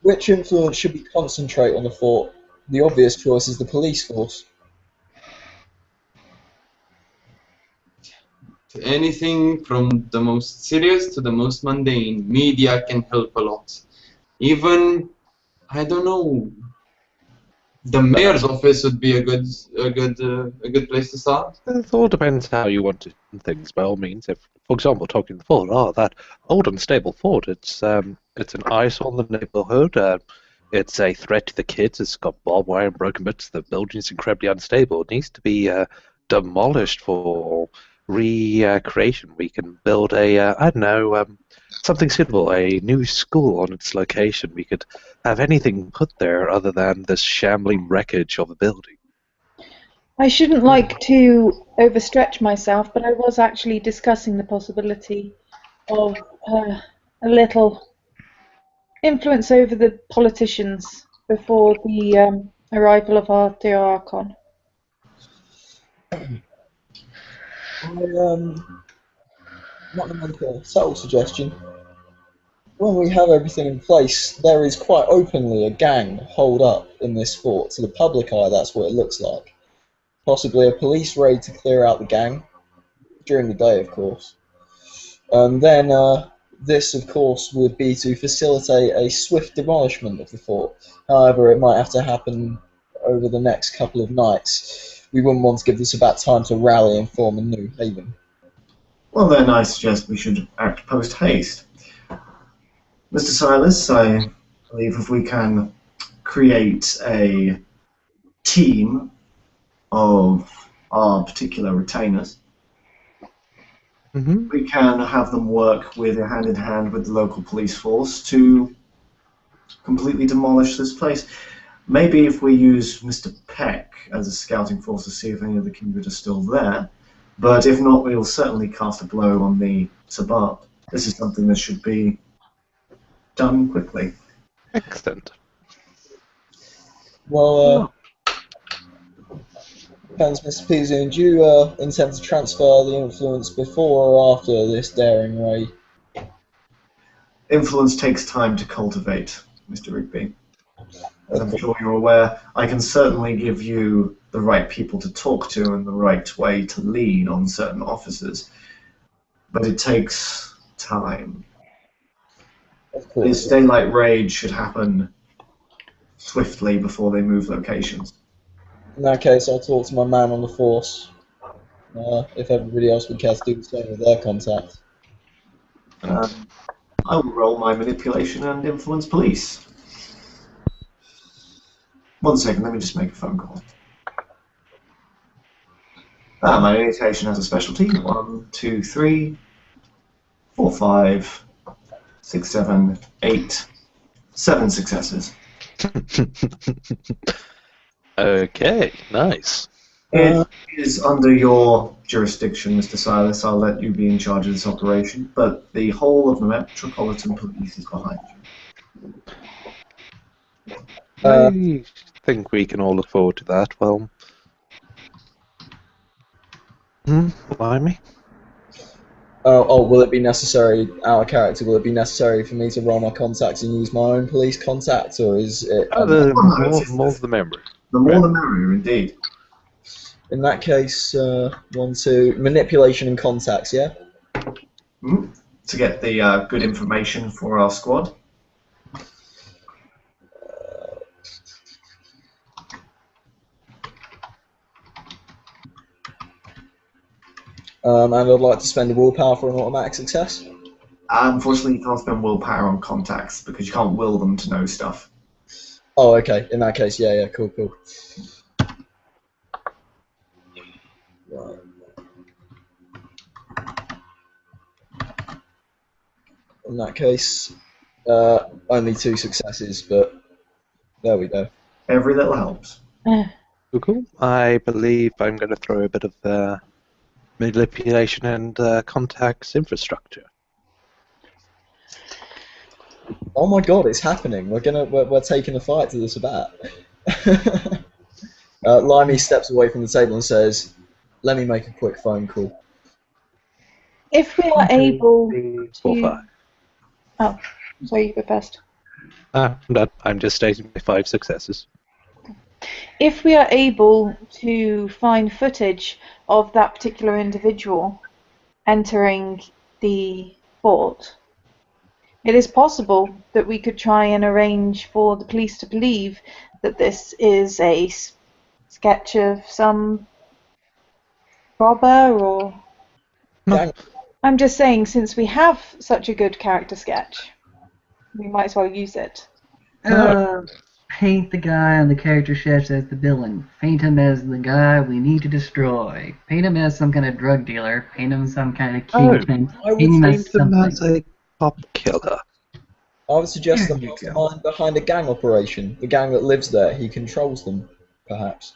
Which influence should we concentrate on the fort? The obvious choice is the police force. Anything from the most serious to the most mundane, media can help a lot. Even, I don't know, the mayor's office would be a good place to start. It all depends how you want to do things. By all means, if, for example, talking the fort, that old unstable fort, it's an eyesore on the neighborhood. It's a threat to the kids. It's got barbed wire and broken bits. The building's incredibly unstable. It needs to be demolished for recreation. We can build something suitable, a new school on its location. We could have anything put there other than this shambling wreckage of a building. I shouldn't like to overstretch myself, but I was actually discussing the possibility of a little influence over the politicians before the arrival of our dear Archon. Not to make a subtle suggestion. When we have everything in place, there is quite openly a gang holed up in this fort. To the public eye, that's what it looks like. Possibly a police raid to clear out the gang, during the day, of course. And then this, of course, would be to facilitate a swift demolishment of the fort. However, it might have to happen over the next couple of nights. We wouldn't want to give this about time to rally and form a new haven. Well then, I suggest we should act post-haste. Mr. Silas, I believe if we can create a team of our particular retainers, we can have them work hand in hand with the local police force to completely demolish this place. Maybe if we use Mr. Peck as a scouting force to see if any of the kindred are still there, but if not, we'll certainly cast a blow on the Sabbat. This is something that should be done quickly. Excellent. Well, depends, Mr. Peasy, do you intend to transfer the influence before or after this daring raid? Influence takes time to cultivate, Mr. Rigby. As I'm sure you're aware, I can certainly give you the right people to talk to and the right way to lead on certain officers, but it takes time. This daylight raid should happen swiftly before they move locations. In that case, I'll talk to my man on the force, if everybody else would care to do the same with their contact. I will roll my manipulation and influence police. 1 second, let me just make a phone call. My manipulation has a specialty. 1, 2, 3, 4, 5, 6, 7, 8, 7 successes. Okay, nice. It is under your jurisdiction, Mr. Silas. I'll let you be in charge of this operation, but the whole of the Metropolitan Police is behind you. I think we can all look forward to that. Well, blimey. Will it be necessary, out of character, will it be necessary for me to roll my contacts and use my own police contact, or is it... More the merrier. The more the merrier, indeed. In that case, 1, 2, manipulation and contacts, yeah? To get the good information for our squad. And I'd like to spend a willpower for an automatic success. Unfortunately, you can't spend willpower on contacts because you can't will them to know stuff. Oh, okay. In that case, yeah, cool. Right. In that case, only 2 successes, but there we go. Every little helps. Cool. I believe I'm going to throw a bit of manipulation and contacts infrastructure. Oh my god, it's happening. We're taking the fight to the Sabbat. Limey steps away from the table and says, "Let me make a quick phone call." If we are able 4, to... 5. Oh, sorry, you go first. I'm just stating my 5 successes. If we are able to find footage of that particular individual entering the fort, it is possible that we could try and arrange for the police to believe that this is a sketch of some robber or... Gang- I'm just saying, since we have such a good character sketch, we might as well use it. Paint the guy on the character sketch as the villain. Paint him as the guy we need to destroy. Paint him as some kind of drug dealer. Paint him some kind of kingpin. I would Paint him as Paint them something. as a cop killer. I would suggest the There you go. mastermind behind a gang operation. The gang that lives there, he controls them, perhaps.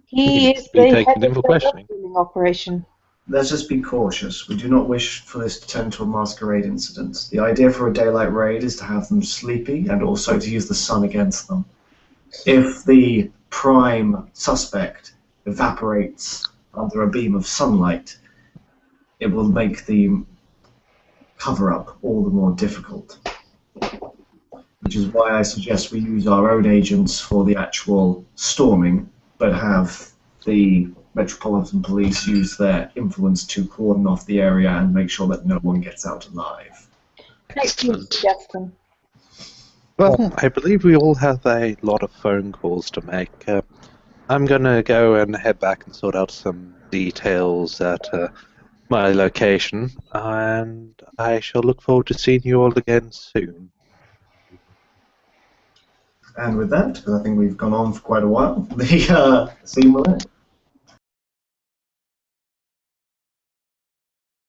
He He's is been the taken head in of for the questioning. drug dealing operation. Let's just be cautious. We do not wish for this to turn to a masquerade incident. The idea for a daylight raid is to have them sleepy and also to use the sun against them. If the prime suspect evaporates under a beam of sunlight, it will make the cover-up all the more difficult. Which is why I suggest we use our own agents for the actual storming, but have the Metropolitan Police use their influence to cordon off the area and make sure that no one gets out alive. Excellent suggestion. Well, I believe we all have a lot of phone calls to make. I'm going to go and head back and sort out some details at my location, and I shall look forward to seeing you all again soon. And with that, because I think we've gone on for quite a while, the scene will end.